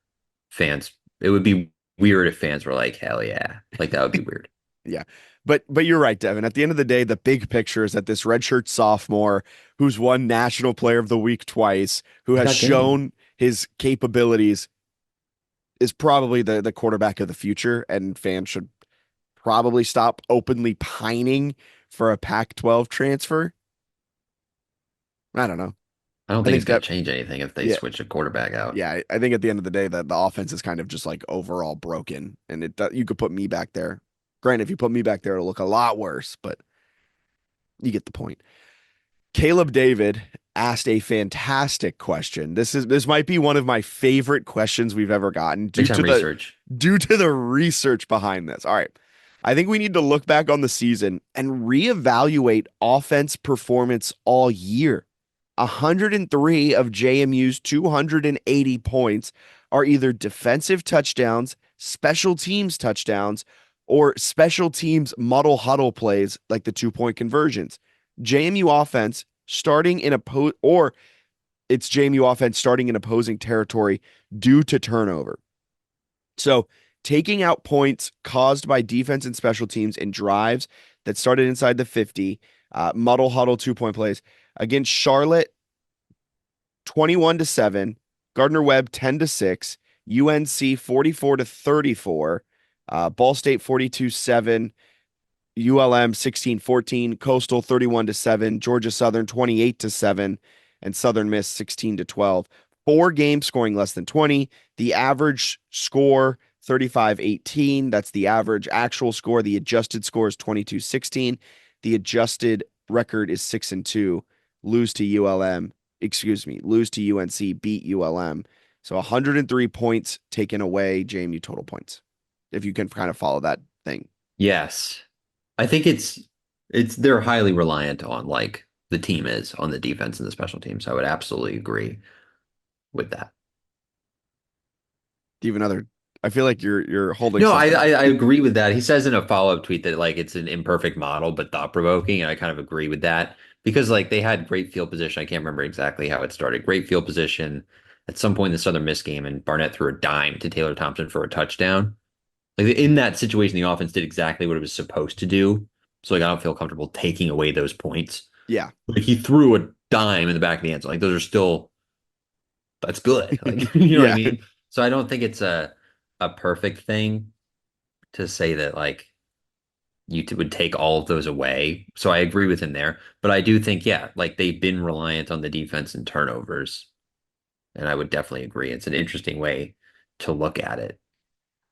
fans, it would be weird if fans were like, hell yeah. Like that would be weird. Yeah. But you're right, Devin. At the end of the day, the big picture is that this redshirt sophomore who's won National Player of the Week twice, who He's has got game. shown his capabilities, is probably the quarterback of the future, and fans should probably stop openly pining for a Pac-12 transfer. I don't know. I don't I think it's think going that to change anything if they yeah, switch a quarterback out. yeah. I think at the end of the day that the offense is kind of just like overall broken, and you could put me back there. Granted, if you put me back there, it'll look a lot worse, but you get the point. Caleb David asked a fantastic question. This might be one of my favorite questions we've ever gotten Big time research. due to the research behind this. All right. I think we need to look back on the season and reevaluate offense performance all year. 103 of JMU's 280 points are either defensive touchdowns, special teams touchdowns, or special teams muddle huddle plays like the 2-point conversions. JMU offense starting in or it's JMU offense starting in opposing territory due to turnover. So taking out points caused by defense and special teams in drives that started inside the 50, muddle huddle 2-point plays against Charlotte 21-7, Gardner Webb 10-6, UNC 44-34, Ball State 42-7, ULM 16-14, Coastal 31-7, Georgia Southern 28-7, and Southern Miss 16-12. 4 games scoring less than 20. The average score 35-18. That's the average actual score. The adjusted score is 22-16. The adjusted record is 6-2. Lose to ULM, lose to UNC, beat ULM. So 103 points taken away, JMU total points. If you can kind of follow that thing. Yes. I think it's they're highly reliant on like the team is on the defense and the special teams. I would absolutely agree with that. Do you have another? I feel like you're holding No, something. I agree with that. He says in a follow-up tweet that like it's an imperfect model but thought-provoking, and I kind of agree with that because like they had great field position. I can't remember exactly how it started. Great field position at some point in the Southern Miss game, and Barnett threw a dime to Taylor Thompson for a touchdown. Like in that situation, the offense did exactly what it was supposed to do. So like I don't feel comfortable taking away those points. Yeah. Like he threw a dime in the back of the end zone. Like those are still that's good. Like you know what I Yeah. mean? So I don't think it's a perfect thing to say that like would take all of those away. So I agree with him there. But I do think, yeah, like they've been reliant on the defense and turnovers. And I would definitely agree. It's an interesting way to look at it.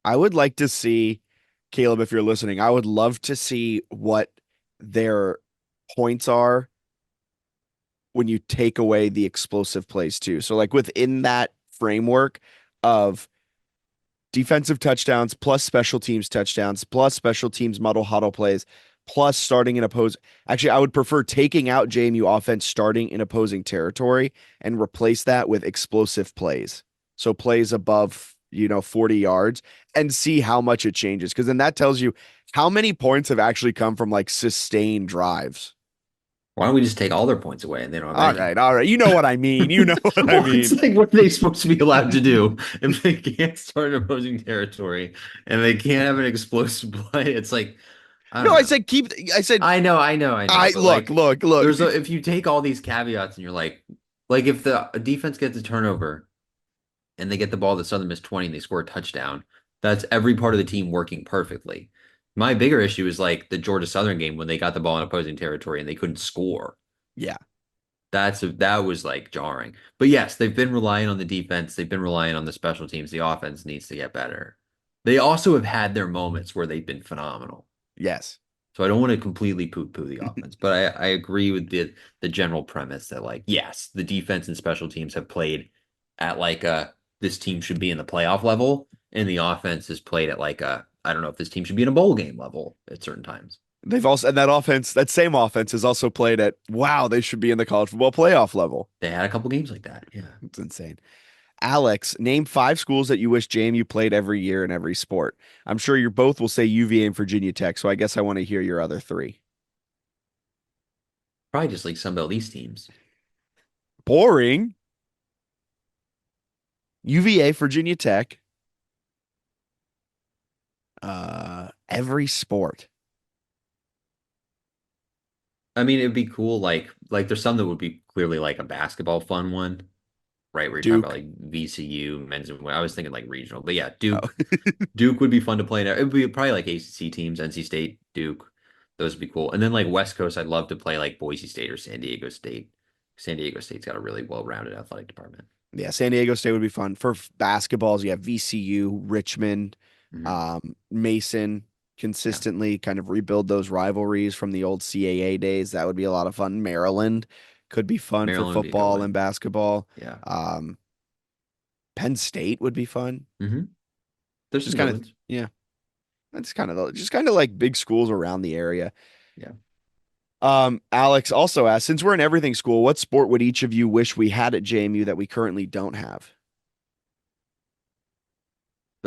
I would like to see, Caleb, if you're listening, I would love to see what their points are when you take away the explosive plays too. So like within that framework of defensive touchdowns plus special teams touchdowns plus special teams muddle huddle plays plus starting in oppose. Actually, I would prefer taking out JMU offense starting in opposing territory and replace that with explosive plays. So plays above, 40 yards and see how much it changes. Because then that tells you how many points have actually come from like sustained drives. Why don't we just take all their points away and they don't have All any? right, all right. You know what I mean. You know what I Well, it's mean. like what are they supposed to be allowed to do if they can't start an opposing territory and they can't have an explosive play? It's like I No, don't I know. said keep. I said I know. I But look, like, look, look. if you take all these caveats and you're like if the defense gets a turnover and they get the ball to Southern Miss 20 and they score a touchdown, that's every part of the team working perfectly. My bigger issue is like the Georgia Southern game when they got the ball in opposing territory and they couldn't score. Yeah, That was like jarring. But yes, they've been relying on the defense. They've been relying on the special teams. The offense needs to get better. They also have had their moments where they've been phenomenal. yes. So I don't want to completely poo-poo the offense, but I agree with the general premise that like yes, the defense and special teams have played at like this team should be in the playoff level, and the offense has played at like I don't know if this team should be in a bowl game level at certain times. They've also and that offense, that same offense, has also played at wow. They should be in the college football playoff level. They had a couple games like that. Yeah. It's insane. Alex, name 5 schools that you wish JMU played every year in every sport. I'm sure you both will say UVA and Virginia Tech, so I guess I want to hear your other 3. Probably just like Sun Belt East teams. Boring. UVA, Virginia Tech. Every sport. I mean, it'd be cool. Like there's some that would be clearly like a basketball fun one, right? Where you're talking about Duke. like VCU, men's and I was thinking like regional, but yeah, Oh, Duke would be fun to play in. It would be probably like ACC teams, NC State, Duke. Those would be cool. And then like West Coast, I'd love to play like Boise State or San Diego State. San Diego State's got a really well-rounded athletic department. yeah, San Diego State would be fun. For basketballs, you have VCU, Richmond, Hmm. Mason Yeah. consistently kind of rebuild those rivalries from the old CAA days. That would be a lot of fun. Maryland could be fun for Maryland would be a good football one. and basketball. Yeah. Um, Penn State would be fun. hmm There's Just some good kind of, ones. yeah, that's kind of just kind of like big schools around the area. Yeah. Alex also asked, since we're in everything school, what sport would each of you wish we had at JMU that we currently don't have?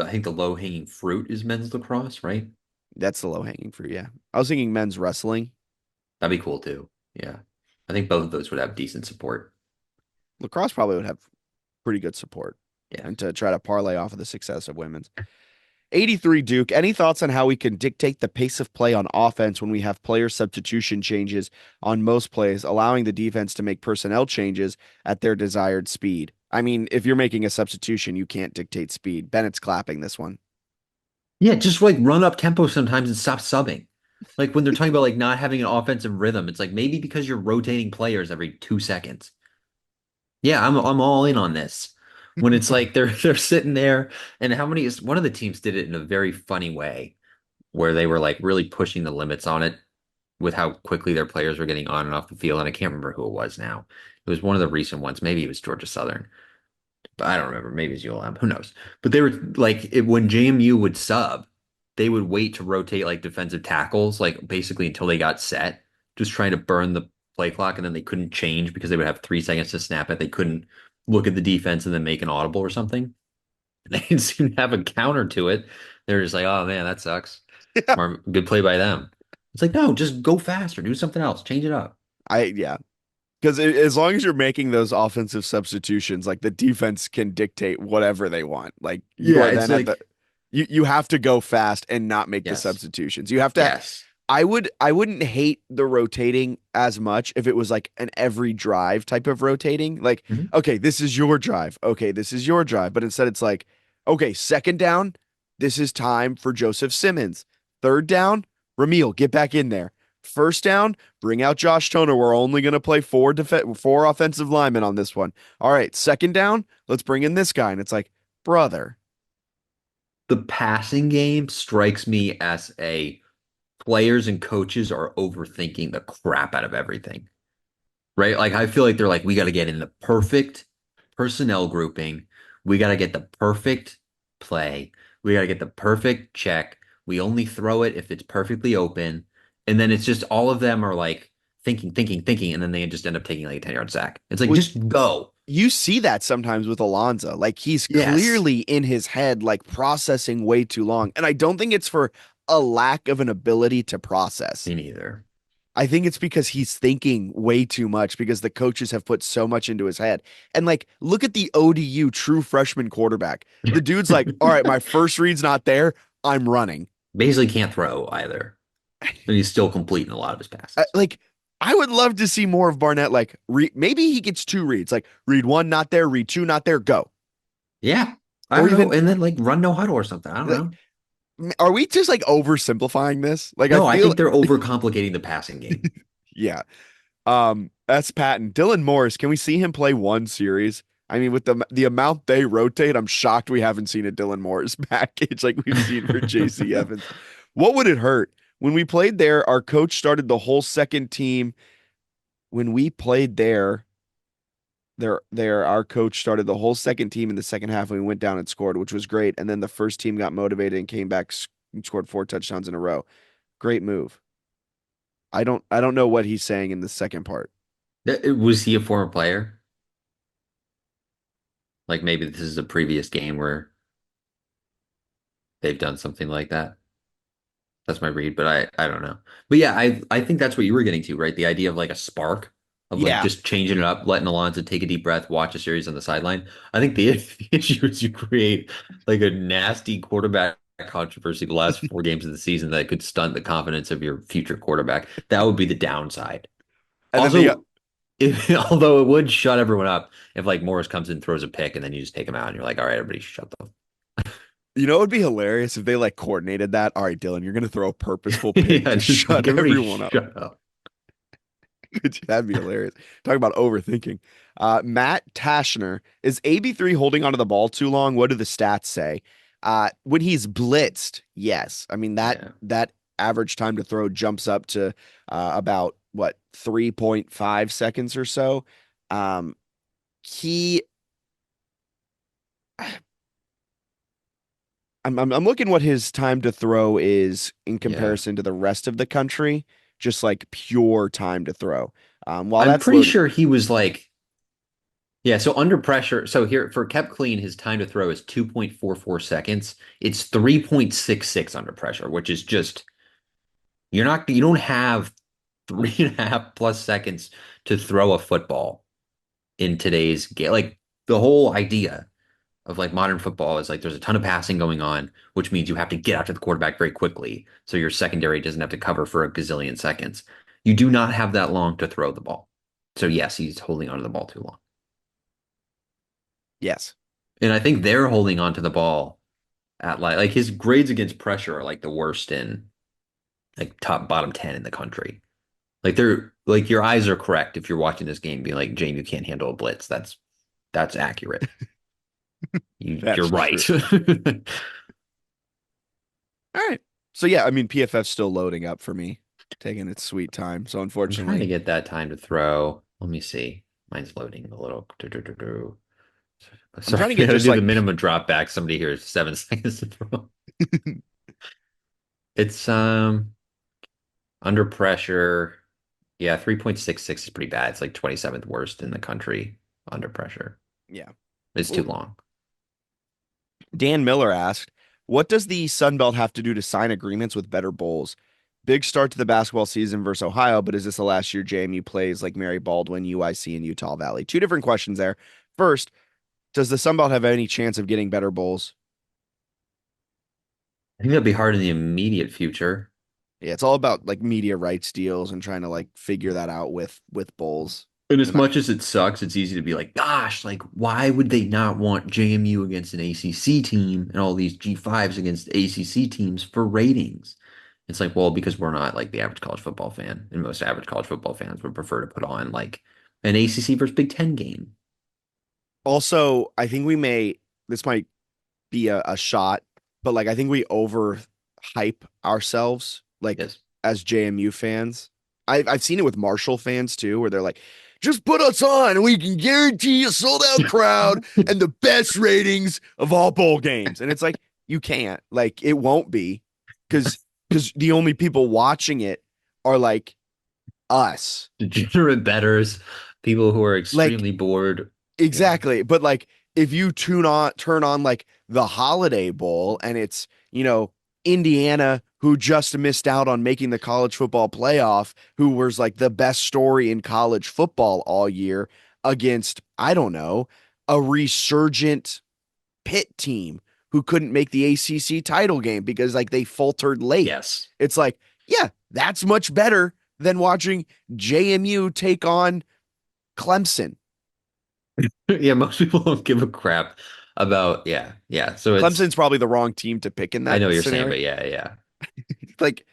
I think the low-hanging fruit is men's lacrosse, right? That's the low hanging fruit. Yeah. I was thinking men's wrestling. That'd be cool too. Yeah. I think both of those would have decent support. Lacrosse probably would have pretty good support Yeah. and to try to parlay off of the success of women's. 83 Duke, any thoughts on how we can dictate the pace of play on offense when we have player substitution changes on most plays, allowing the defense to make personnel changes at their desired speed? I mean, if you're making a substitution, you can't dictate speed. Bennett's clapping this one. Yeah, just like run up tempo sometimes and stop subbing. Like when they're talking about like not having an offensive rhythm, it's like maybe because you're rotating players every 2 seconds. Yeah, I'm all in on this. When it's like they're sitting there and how many is one of the teams did it in a very funny way where they were like really pushing the limits on it with how quickly their players were getting on and off the field. And I can't remember who it was now. It was one of the recent ones. Maybe it was Georgia Southern. But I don't remember. Maybe it's ULM. Who knows? But they were like when JMU would sub, they would wait to rotate like defensive tackles, like basically until they got set, just trying to burn the play clock, and then they couldn't change because they would have 3 seconds to snap it. They couldn't look at the defense and then make an audible or something. They didn't seem to have a counter to it. They're just like, oh man, that sucks. Yeah. Or good play by them. It's like, no, just go faster, do something else, change it up. Yeah. Because as long as you're making those offensive substitutions, like the defense can dictate whatever they want. Like you Yeah, are it's then at the like, you have to go fast and not make the yes, substitutions. You have to yes. I wouldn't hate the rotating as much if it was like an every drive type of rotating. Like, Mhm. okay, this is your drive. Okay, this is your drive. But instead it's like, okay, second down, this is time for Joseph Simmons. Third down, Ramil, get back in there. First down, bring out Josh Toner. We're only going to play four offensive linemen on this one. All right, second down, let's bring in this guy. And it's like, brother. The passing game strikes me as a players and coaches are overthinking the crap out of everything, right? Like I feel like they're like, we got to get in the perfect personnel grouping. We got to get the perfect play. We got to get the perfect check. We only throw it if it's perfectly open. And then it's just all of them are like thinking, thinking, thinking, and then they just end up taking like a 10-yard sack. It's like, Well, just go. you see that sometimes with Alonzo. Like he's Yes. clearly in his head, like processing way too long. And I don't think it's for a lack of an ability to process. Me neither. I think it's because he's thinking way too much because the coaches have put so much into his head. And like, look at the ODU true freshman quarterback. The dude's like, all right, my first read's not there. I'm running. Basically can't throw either. And he's still completing a lot of his passes. Like, I would love to see more of Barnett. Like, maybe he gets two reads. Like, read one, not there. Read two, not there. Go. Yeah. I Or don't know. even, And then like run no huddle or something. I don't like, know. are we just like oversimplifying this? Like, I No, I feel, think they're overcomplicating the passing game. yeah. That's Patton. Dylan Morris. Can we see him play one series? I mean, with the amount they rotate, I'm shocked we haven't seen a Dylan Morris package like we've seen for JC Evans. What would it hurt? When we played there, our coach started the whole second team. When we played there, our coach started the whole second team in the second half and we went down and scored, which was great. And then the first team got motivated and came back and scored 4 touchdowns in a row. Great move. I don't know what he's saying in the second part. Was he a former player? Like maybe this is a previous game where they've done something like that. That's my read, but I don't know. But yeah, I think that's what you were getting to, right? The idea of like a spark of like Yeah. just changing it up, letting Alonso take a deep breath, watch a series on the sideline. I think the issue is you create like a nasty quarterback controversy the last 4 games of the season that could stunt the confidence of your future quarterback. That would be the downside. And then Also, although it would shut everyone up if like Morris comes in and throws a pick and then you just take him out and you're like, all right, everybody shut the it would be hilarious if they like coordinated that. All right, Dylan, you're gonna throw a purposeful pick yeah, to just like shut everybody everyone up. shut up. That'd be hilarious. Talk about overthinking. Matt Tashner, is AB3 holding onto the ball too long? What do the stats say? When he's blitzed, yes. I mean that Yeah. that average time to throw jumps up to about what 3.5 seconds or so. Um, he I'm looking what his time to throw is in Yeah. comparison to the rest of the country, just like pure time to throw. While I'm that's pretty loading, sure he was like, yeah, so under pressure. So here for kept clean, his time to throw is 2.44 seconds. It's 3.66 under pressure, which is just, you don't have 3.5+ seconds to throw a football in today's game. Like the whole idea of like modern football is like there's a ton of passing going on, which means you have to get after the quarterback very quickly. So your secondary doesn't have to cover for a gazillion seconds. You do not have that long to throw the ball. So yes, he's holding onto the ball too long. yes, And I think they're holding onto the ball at like his grades against pressure are like the worst in like top bottom 10 in the country. Like they're like your eyes are correct if you're watching this game being like, Jane, you can't handle a blitz. That's accurate. You're that's right. true. All right. So yeah, I mean PFF's still loading up for me, taking its sweet time. So I'm trying to unfortunately, get that time to throw. Let me see. Mine's loading a little. I'm Sorry, trying to I get gotta just do the like minimum drop back. Somebody here is 7 seconds to throw. It's under pressure. Yeah, 3.66 is pretty bad. It's like 27th worst in the country under pressure. yeah. It's too Well, long. Dan Miller asked, "What does the Sun Belt have to do to sign agreements with better bowls? Big start to the basketball season versus Ohio, but is this the last year JMU plays like Mary Baldwin, UIC, and Utah Valley?" Two different questions there. First, does the Sun Belt have any chance of getting better bowls? I think that'll be hard in the immediate future. Yeah, it's all about like media rights deals and trying to like figure that out with bowls. And as And I, much as it sucks, it's easy to be like, gosh, like, why would they not want JMU against an ACC team and all these G5s against ACC teams for ratings? It's like, well, because we're not like the average college football fan, and most average college football fans would prefer to put on like an ACC versus Big Ten game. Also, I think this might be a shot, but like I think we over hype ourselves like Yes. as JMU fans. I've seen it with Marshall fans too, where they're like, just put us on and we can guarantee a sold out crowd and the best ratings of all bowl games. And it's like, you can't. Like it won't be because the only people watching it are like us. Degenerate bettors, people who are Like extremely bored. Yeah. exactly. But like if you turn on like the Holiday Bowl and it's, Indiana who just missed out on making the college football playoff, who was like the best story in college football all year against, I don't know, a resurgent Pitt team who couldn't make the ACC title game because like they faltered late. Yes. It's like, yeah, that's much better than watching JMU take on Clemson. Yeah, most people don't give a crap about, yeah, yeah. So it's, Clemson's probably the wrong team to pick in I that know what you're saying, scenario. but yeah, yeah, Like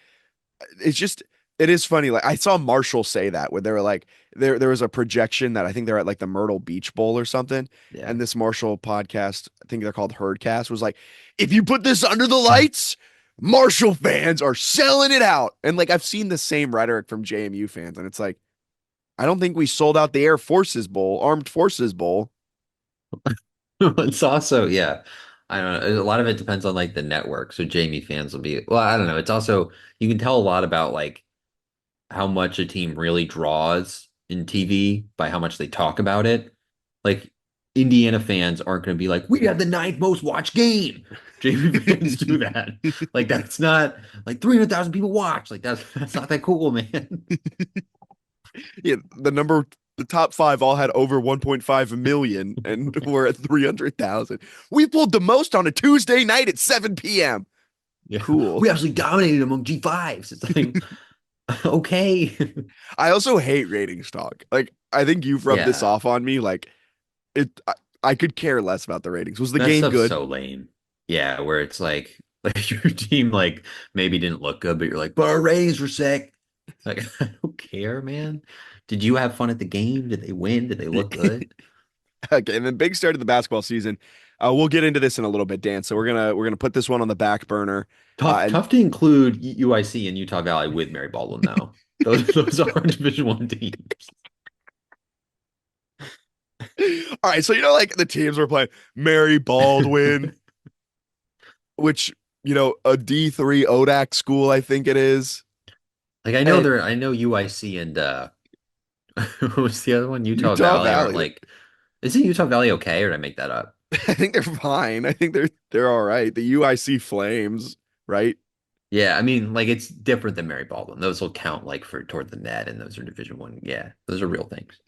it's just it is funny. Like I saw Marshall say that where they were like there was a projection that I think they're at like the Myrtle Beach Bowl or something. yeah. And this Marshall podcast, I think they're called Herdcast, was like, if you put this under the lights, Marshall fans are selling it out. And like I've seen the same rhetoric from JMU fans, and it's like, I don't think we sold out the Air Forces Bowl, Armed Forces Bowl. It's also, yeah, I don't know. A lot of it depends on like the network. So Jamie fans will be, well, I don't know. It's also, you can tell a lot about like how much a team really draws in TV by how much they talk about it. Like Indiana fans aren't going to be like, we had the ninth most watched game. Jamie fans do that. Like that's not like 300,000 people watch. Like that's not that cool, man. Yeah, the top five all had over 1.5 million, and we're at 300,000. We pulled the most on a Tuesday night at 7 p.m. Yeah. Cool. We actually dominated among G5s. It's like, okay. I also hate ratings talk. Like, I think you've rubbed this Yeah. off on me. Like, I could care less about the ratings. Was the That game stuff's good? so lame. Yeah, where it's like like your team like maybe didn't look good, but you're like, but our ratings were sick. Like, I don't care, man. Did you have fun at the game? Did they win? Did they look good? Okay, and then big start of the basketball season. We'll get into this in a little bit, Dan. So we're gonna put this one on the back burner. Tough, And tough to include UIC and Utah Valley with Mary Baldwin, though. Those are Division One teams. all right, so like the teams we're playing, Mary Baldwin, which a D3 ODAC school, I think it is. Like I know And there, I know UIC and what was the other one? Utah Utah Valley aren't Valley. like. Isn't Utah Valley okay, or did I make that up? I think they're fine. I think they're all right. The UIC Flames, right? Yeah, I mean, like it's different than Mary Baldwin. Those will count like for toward the net, and those are Division One. Yeah, those are real things.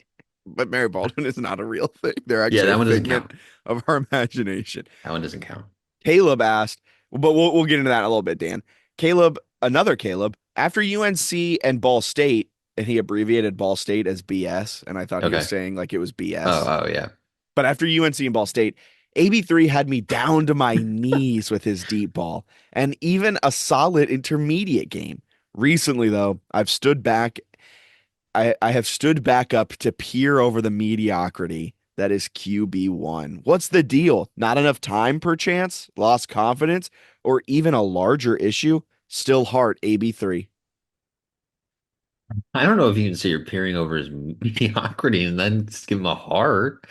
But Mary Baldwin is not a real thing. They're Yeah, actually a that one doesn't count. figment of our imagination. That one doesn't count. Caleb asked, but we'll get into that in a little bit, Dan. Caleb, another Caleb, after UNC and Ball State, and he abbreviated Ball State as BS, and I thought he was Okay. saying like it was Oh, BS. oh yeah. But after UNC and Ball State, AB3 had me down to my knees with his deep ball and even a solid intermediate game. Recently, though, I have stood back up to peer over the mediocrity that is QB1. What's the deal? Not enough time, perchance? Lost confidence? Or even a larger issue? Still heart, AB3. I don't know if you can say you're peering over his mediocrity and then just give him a heart.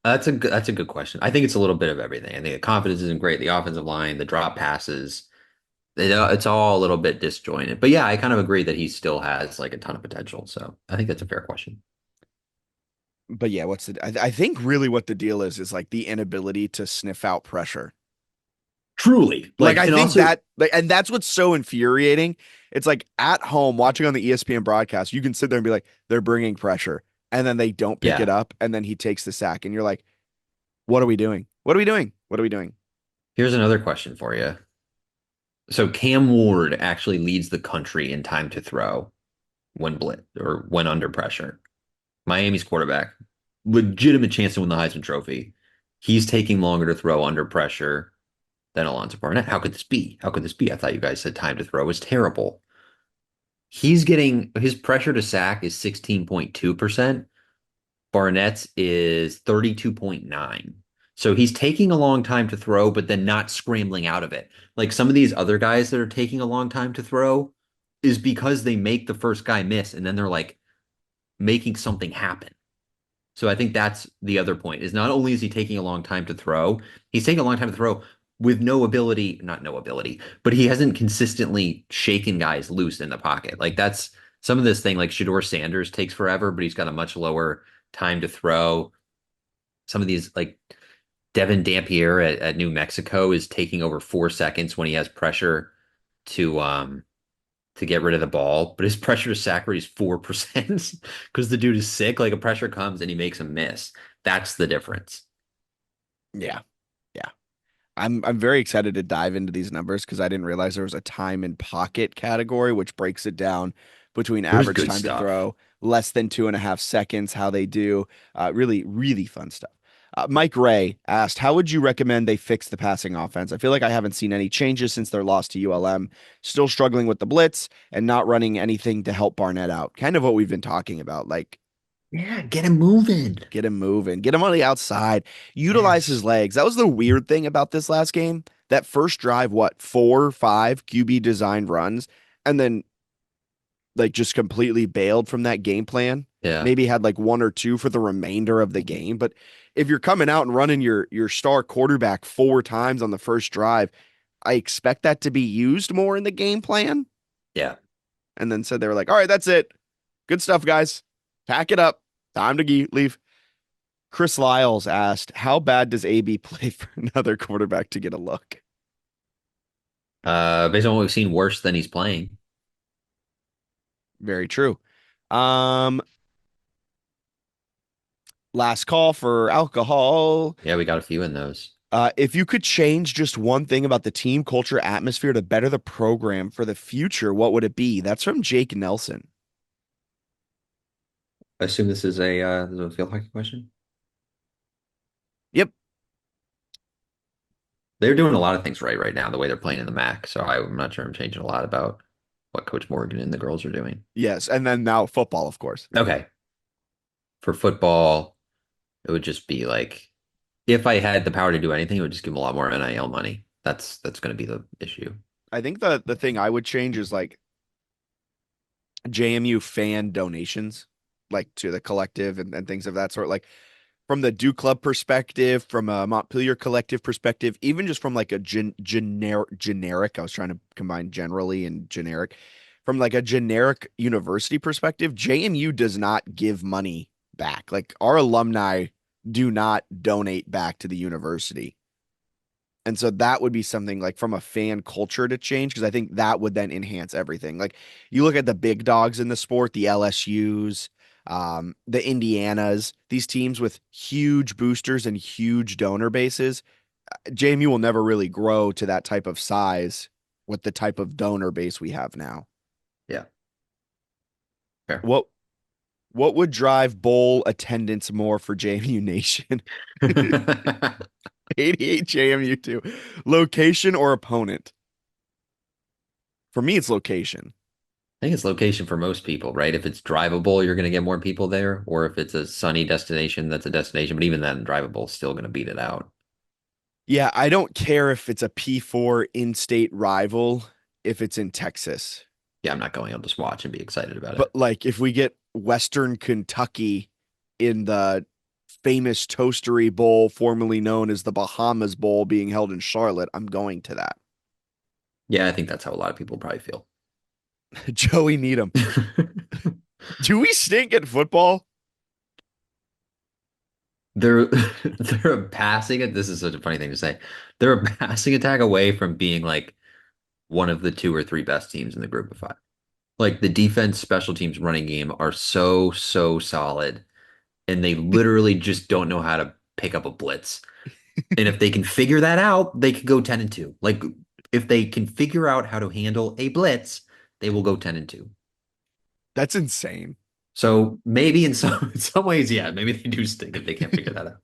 That's a good question. I think it's a little bit of everything. I think the confidence isn't great. The offensive line, the drop passes, it's all a little bit disjointed. But yeah, I kind of agree that he still has like a ton of potential. So I think that's a fair question. But yeah, I think really what the deal is like the inability to sniff out pressure. Truly, Like like, I and think also, that like and that's what's so infuriating. It's like at home watching on the ESPN broadcast, you can sit there and be like, they're bringing pressure, and then they don't pick it yeah. up, and then he takes the sack, and you're like, what are we doing? What are we doing? What are we doing? Here's another question for you. So Cam Ward actually leads the country in time to throw when blitz or when under pressure. Miami's quarterback, legitimate chance to win the Heisman Trophy. He's taking longer to throw under pressure than Alonzo Barnett. How could this be? How could this be? I thought you guys said time to throw was terrible. He's getting his pressure to sack is 16.2%. Barnett's is 32.9. So he's taking a long time to throw, but then not scrambling out of it. Like some of these other guys that are taking a long time to throw is because they make the first guy miss and then they're like making something happen. So I think that's the other point is not only is he taking a long time to throw, he's taking a long time to throw with no ability, not no ability, but he hasn't consistently shaken guys loose in the pocket. Like that's some of this thing like Shador Sanders takes forever, but he's got a much lower time to throw. Some of these like Devin Dampier at New Mexico is taking over 4 seconds when he has pressure to to get rid of the ball, but his pressure to sack rate is 4% because the dude is sick. Like a pressure comes and he makes a miss. That's the difference. Yeah, yeah. I'm very excited to dive into these numbers because I didn't realize there was a time in pocket category, which breaks it down between There's average good time to stuff. throw, less than 2.5 seconds, how they do. Really, really fun stuff. Mike Ray asked, how would you recommend they fix the passing offense? I feel like I haven't seen any changes since their loss to ULM. Still struggling with the blitz and not running anything to help Barnett out. Kind of what we've been talking about. Like, Yeah, get him moving. get him moving, get him on the outside, utilize his Yes. legs. That was the weird thing about this last game. That first drive, what, 4 or 5 QB designed runs, and then like just completely bailed from that game plan. Yeah. Maybe had like 1 or 2 for the remainder of the game. But if you're coming out and running your star quarterback 4 times on the first drive, I expect that to be used more in the game plan. Yeah. And then said they were like, all right, that's it. Good stuff, guys. Pack it up. Time to leave. Chris Lyles asked, how bad does AB play for another quarterback to get a look? Based on what we've seen, worse than he's playing. Very true. Um, Last call for alcohol. Yeah, we got a few in those. If you could change just one thing about the team culture atmosphere to better the program for the future, what would it be? That's from Jake Nelson. I assume this is a field hockey question. Yep. They're doing a lot of things right now, the way they're playing in the MAC. So I'm not sure I'm changing a lot about what Coach Morgan and the girls are doing. Yes. And then now football, of course. Okay. For football, it would just be like if I had the power to do anything, it would just give them a lot more NIL money. That's going to be the issue. I think the thing I would change is like JMU fan donations, like to the collective and things of that sort. Like from the Duke Club perspective, from a Montpelier collective perspective, even just from like a generic, I was trying to combine generally and generic, from like a generic university perspective, JMU does not give money back. Like our alumni do not donate back to the university. And so that would be something like from a fan culture to change because I think that would then enhance everything. Like you look at the big dogs in the sport, the LSUs, the Indianas, these teams with huge boosters and huge donor bases. JMU will never really grow to that type of size with the type of donor base we have now. Yeah, fair. What what would drive bowl attendance more for JMU Nation? I 88 JMU 2. Location or opponent? For me, it's location. think it's location for most people, right? If it's drivable, you're going to get more people there, or if it's a sunny destination, that's a destination. But even then, drivable is still going to beat it out. Yeah, I don't care if it's a P4 in-state rival if it's in Texas. Yeah, I'm not going. I'll just watch and be excited about But it. like if we get Western Kentucky in the famous Toastery Bowl, formerly known as the Bahamas Bowl, being held in Charlotte, I'm going to that. Yeah, I think that's how a lot of people probably feel. Joey Needham. Do we stink at football? They're they're a passing. This is such a funny thing to say. They're a passing attack away from being like one of the two or three best teams in the group of five. Like the defense, special teams, running game are so solid, and they literally just don't know how to pick up a blitz. And if they can figure that out, they could go 10-2. Like if they can figure out how to handle a blitz, they will go 10-2. That's insane. So maybe in some ways, yeah, maybe they do stink if they can't figure that out.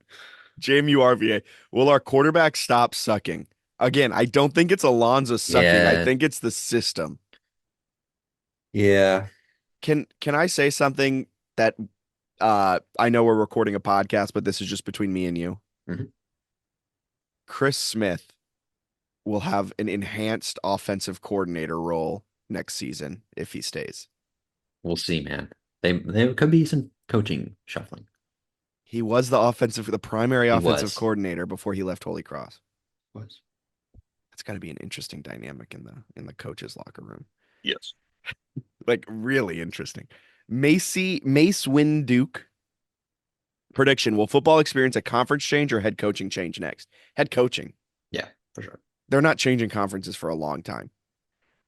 JMU RVA. Will our quarterback stop sucking? Again, I don't think it's Alonzo sucking. I Yeah, think it's the system. yeah. Can I say something that I know we're recording a podcast, but this is just between me and you. Mhm. Chris Smith will have an enhanced offensive coordinator role next season if he stays. We'll see, man. There could be some coaching shuffling. He was the primary He offensive was. coordinator before he left Holy Cross. Was. That's got to be an interesting dynamic in the coaches locker room. Yes. Like really interesting. Mace Win Duke prediction: will football experience a conference change or head coaching change next? Head coaching. Yeah, for sure. They're not changing conferences for a long time.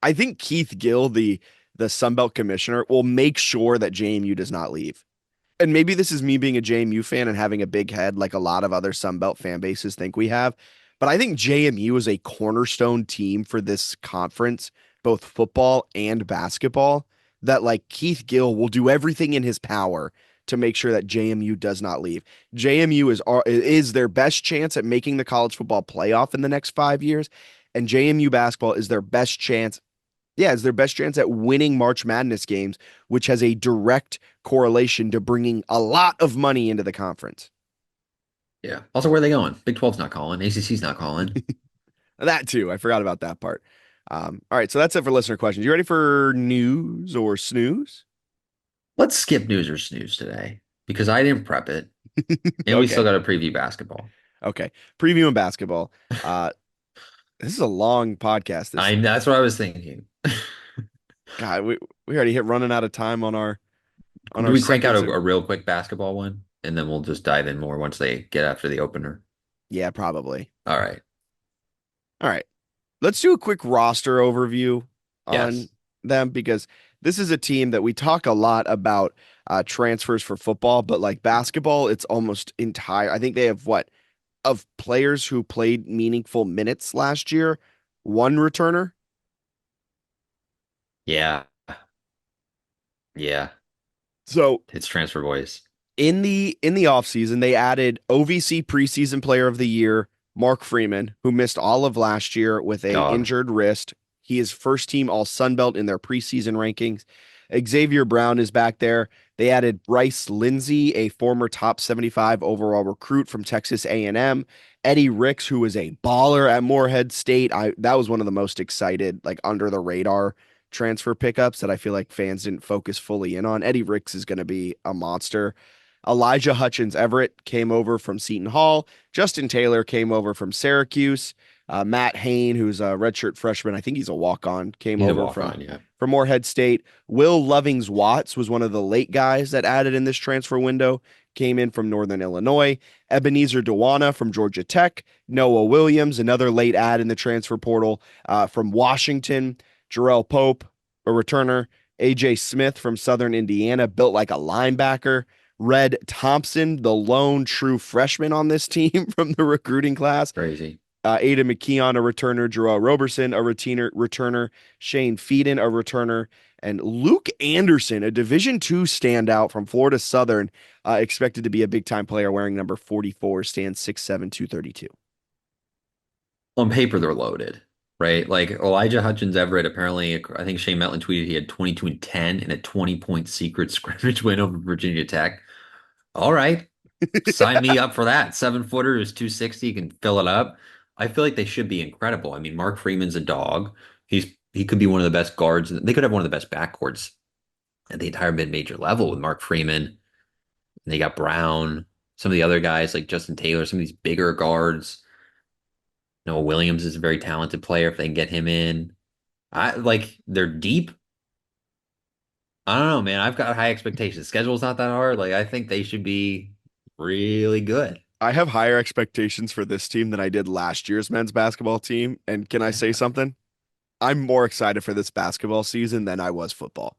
I think Keith Gill, the Sun Belt commissioner, will make sure that JMU does not leave. And maybe this is me being a JMU fan and having a big head like a lot of other Sun Belt fan bases think we have. But I think JMU is a cornerstone team for this conference, both football and basketball, that like Keith Gill will do everything in his power to make sure that JMU does not leave. JMU is their best chance at making the college football playoff in the next 5 years, and JMU basketball is their best chance. Yeah, it's their best chance at winning March Madness games, which has a direct correlation to bringing a lot of money into the conference. Yeah. Also, where are they going? Big 12's not calling. ACC's not calling. That too. I forgot about that part. All right, so that's it for listener questions. You ready for news or snooze? Let's skip news or snooze today because I didn't prep it, and we still Okay. got to preview basketball. Okay. Preview and basketball. This is a long podcast. This That's what I was thinking. God, we already hit running out of time on Do our we crank out second. a real quick basketball one, and then we'll just dive in more once they get after the opener? Yeah, probably. All right. All right. Let's do a quick roster overview on Yes. them because this is a team that we talk a lot about transfers for football, but like basketball, it's almost entire. I think they have what of players who played meaningful minutes last year, one returner. Yeah. Yeah. So It's transfer boys. in the offseason, they added OVC preseason player of the year, Mark Freeman, who missed all of last year with a Dog. injured wrist. He is first team all Sun Belt in their preseason rankings. Xavier Brown is back there. They added Bryce Lindsey, a former top 75 overall recruit from Texas A&M. Eddie Ricks, who was a baller at Morehead State. That was one of the most excited, like under the radar transfer pickups that I feel like fans didn't focus fully in on. Eddie Ricks is going to be a monster. Elijah Hutchins Everett came over from Seton Hall. Justin Taylor came over from Syracuse. Matt Hain, who's a redshirt freshman, I think he's a walk-on, came He's a over walk on, yeah. from Morehead State. Will Lovings Watts was one of the late guys that added in this transfer window, came in from Northern Illinois. Ebenezer Dewana from Georgia Tech. Noah Williams, another late add in the transfer portal from Washington. Jarrell Pope, a returner. AJ Smith from Southern Indiana, built like a linebacker. Red Thompson, the lone true freshman on this team from the recruiting class. Crazy. Ada McKeon, a returner. Jarrell Roberson, a returner. Shane Feeden, a returner. And Luke Anderson, a Division II standout from Florida Southern, expected to be a big-time player wearing number 44, stands 6'7", 232. On paper, they're loaded, right? Like Elijah Hutchins Everett, apparently, I think Shane Metlin tweeted he had 22 and 10 in a 20-point secret scrimmage win over Virginia Tech. All right, sign me up for that. 7-footer is 260, can fill it up. I feel like they should be incredible. I mean, Mark Freeman's a dog. He could be one of the best guards. They could have one of the best backcourts at the entire mid-major level with Mark Freeman. And they got Brown, some of the other guys like Justin Taylor, some of these bigger guards. Noah Williams is a very talented player if they can get him in. I like they're deep. I don't know, man. I've got high expectations. Schedule's not that hard. Like I think they should be really good. I have higher expectations for this team than I did last year's men's basketball team. And can I say something? I'm more excited for this basketball season than I was football.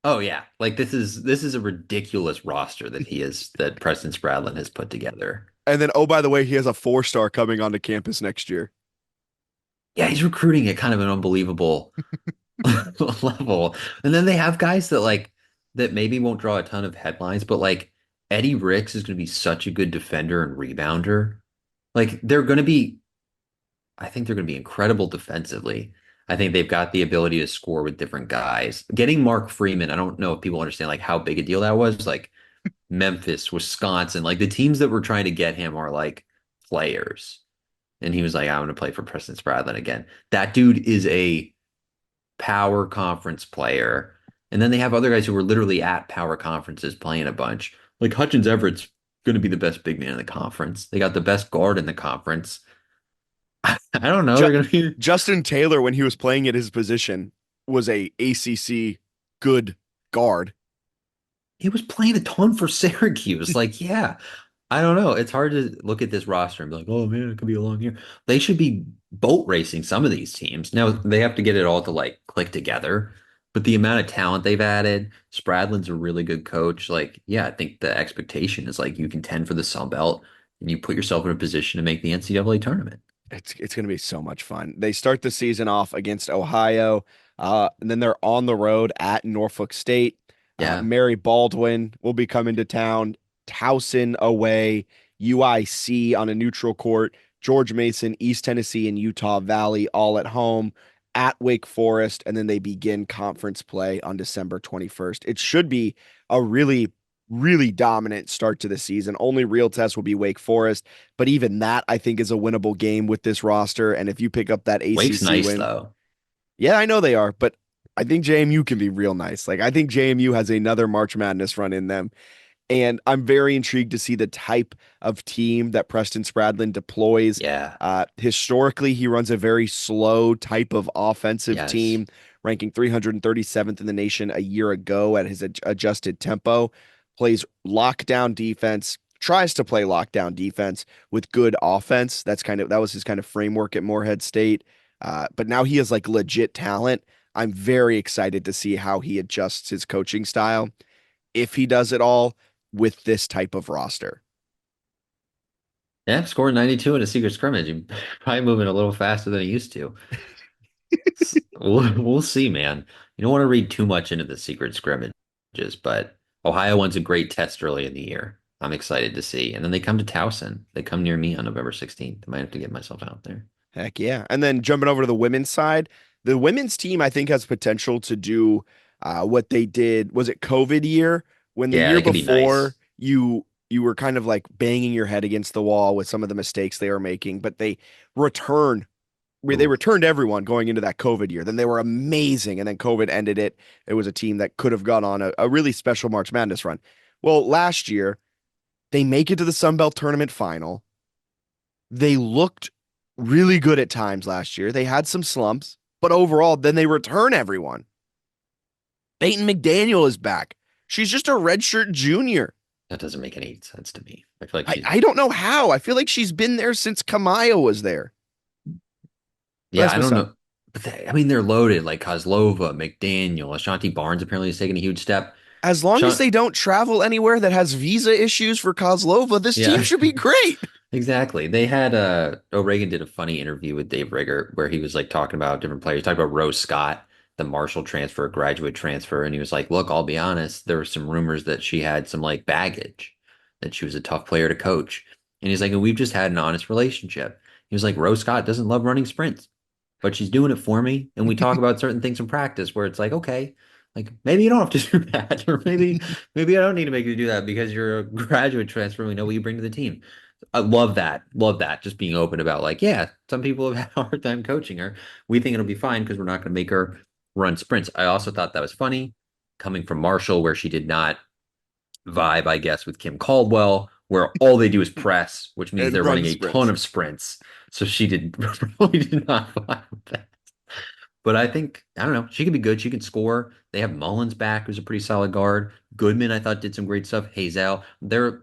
Oh yeah. Like this is a ridiculous roster that Preston Spradlin has put together. And then, oh, by the way, he has a 4-star coming onto campus next year. Yeah, he's recruiting at kind of an unbelievable level. And then they have guys that maybe won't draw a ton of headlines, but like Eddie Ricks is going to be such a good defender and rebounder. Like I think they're going to be incredible defensively. I think they've got the ability to score with different guys. Getting Mark Freeman, I don't know if people understand like how big a deal that was. Like Memphis, Wisconsin, like the teams that were trying to get him are like players. And he was like, I'm going to play for Preston Spradlin again. That dude is a power conference player. And then they have other guys who were literally at power conferences playing a bunch. Like Hutchins Everett's going to be the best big man in the conference. They got the best guard in the conference. I don't know. Ju- They're going to be. Justin Taylor, when he was playing at his position, was a ACC good guard. He was playing a ton for Syracuse. Like, yeah, I don't know. It's hard to look at this roster and be like, oh man, it could be a long year. They should be boat racing some of these teams. Now they have to get it all to like click together. But the amount of talent they've added, Spradlin's a really good coach. Like, yeah, I think the expectation is like you contend for the Sun Belt and you put yourself in a position to make the NCAA tournament. It's going to be so much fun. They start the season off against Ohio, and then they're on the road at Norfolk State. Yeah. Mary Baldwin will be coming to town. Towson away, UIC on a neutral court, George Mason, East Tennessee, and Utah Valley all at home, at Wake Forest, and then they begin conference play on December 21st. It should be a really, really dominant start to the season. Only real test will be Wake Forest, but even that I think is a winnable game with this roster. And if you pick up that Wake's ACC nice win, though. yeah, I know they are, but I think JMU can be real nice. Like I think JMU has another March Madness run in them. And I'm very intrigued to see the type of team that Preston Spradlin deploys. Yeah. Historically, he runs a very slow type of offensive Yes. team, ranking 337th in the nation a year ago at his adjusted tempo. Plays lockdown defense, tries to play lockdown defense with good offense. That was his kind of framework at Morehead State. But now he has like legit talent. I'm very excited to see how he adjusts his coaching style if he does it all with this type of roster. Yeah, scored 92 in a secret scrimmage. He's probably moving a little faster than he used to. We'll see, man. You don't want to read too much into the secret scrimmages, but Ohio wants a great test early in the year. I'm excited to see. And then they come to Towson. They come near me on November 16th. I might have to get myself out there. Heck yeah. And then jumping over to the women's side, the women's team, I think, has potential to do what they did, was it COVID year? When the Yeah, year that could be before nice. you were kind of like banging your head against the wall with some of the mistakes they were making, but return they Ooh, returned everyone going into that COVID year. Then they were amazing, and then COVID ended it. It was a team that could have gone on a really special March Madness run. Well, last year they make it to the Sun Belt tournament final. They looked really good at times last year. They had some slumps, but overall, then they return everyone. Peyton McDaniel is back. She's just a redshirt junior. that doesn't make any sense to me. I feel like I, she's, I don't know how. I feel like she's been there since Kamaya was there. yeah, That's I my don't son. know. But I mean, they're loaded like Kozlova, McDaniel, Ashanti Barnes apparently has taken a huge step. As long as Sean, they don't travel anywhere that has visa issues for Kozlova, this team yeah, should be great. exactly. They had O'Regan did a funny interview with Dave Rigger where he was like talking about different players. He talked about Rose Scott, the Marshall transfer, graduate transfer, and he was like, "Look, I'll be honest. There were some rumors that she had some like baggage, that she was a tough player to coach." And he's like, "And we've just had an honest relationship." He was like, "Rose Scott doesn't love running sprints, but she's doing it for me, and we talk about certain things in practice where it's like, okay." Like maybe you don't have to do that, or maybe I don't need to make you do that because you're a graduate transfer and we know what you bring to the team. I love that. Love that. Just being open about like, yeah, some people have had a hard time coaching her. We think it'll be fine because we're not going to make her run sprints. I also thought that was funny coming from Marshall, where she did not vibe, I guess, with Kim Caldwell, where all they do is press, which means And they're run running a ton sprints. of sprints. So she did probably did not vibe with that. But I think, I don't know, she could be good. She can score. They have Mullins back, who's a pretty solid guard. Goodman, I thought, did some great stuff. Hazel, they're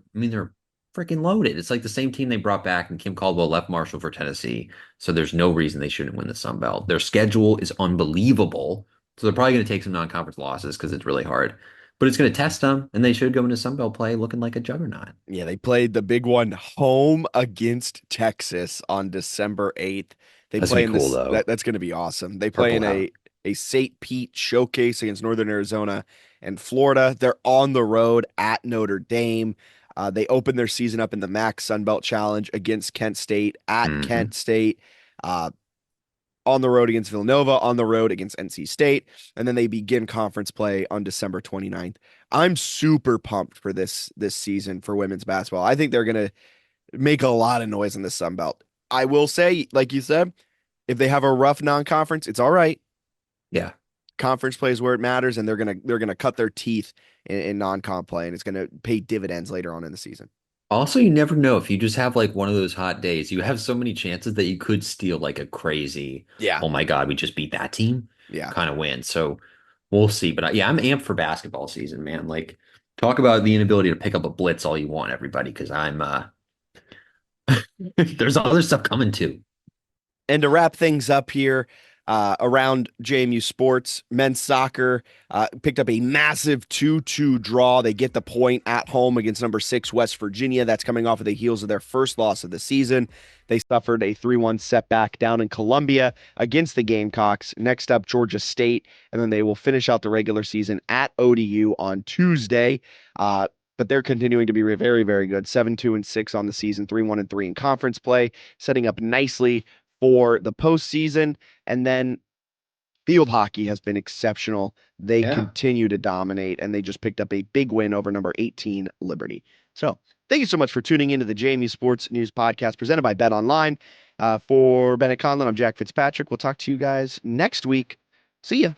freaking loaded. It's like the same team they brought back, and Kim Caldwell left Marshall for Tennessee. So there's no reason they shouldn't win the Sun Belt. Their schedule is unbelievable. So they're probably going to take some non-conference losses because it's really hard. But it's going to test them, and they should go into Sun Belt play looking like a juggernaut. Yeah, they played the big one home against Texas on December 8th. They That's gonna play be in cool, this though. that's going to be awesome. They play Purple in Heaven. a St. Pete showcase against Northern Arizona and Florida. They're on the road at Notre Dame. They open their season up in the MAC Sun Belt Challenge against Kent State at Hmm. Kent State. Uh, on the road against Villanova, on the road against NC State, and then they begin conference play on December 29th. I'm super pumped for this season for women's basketball. I think they're going to make a lot of noise in the Sun Belt. I will say, like you said, if they have a rough non-conference, it's all right. Yeah. Conference play is where it matters, and they're gonna cut their teeth in non-con play, and it's gonna pay dividends later on in the season. Also, you never know if you just have like one of those hot days. You have so many chances that you could steal like a crazy, Yeah, oh my God, we just beat that team yeah. kind of win. So we'll see. But yeah, I'm amped for basketball season, man. Like, talk about the inability to pick up a blitz all you want, everybody, because there's other stuff coming too. And to wrap things up here, around JMU sports, men's soccer picked up a massive 2-2 draw. They get the point at home against number 6 West Virginia. That's coming off of the heels of their first loss of the season. They suffered a 3-1 setback down in Columbia against the Gamecocks. Next up, Georgia State, and then they will finish out the regular season at ODU on Tuesday. But they're continuing to be very, very good. 7-2-6 on the season, 3-1-3 in conference play, setting up nicely for the postseason. And then field hockey has been exceptional. They Yeah. continue to dominate, and they just picked up a big win over number 18, Liberty. So thank you so much for tuning into the JMU Sports News Podcast presented by Bet Online. For Bennett Conlon, I'm Jack Fitzpatrick. We'll talk to you guys next week. See ya.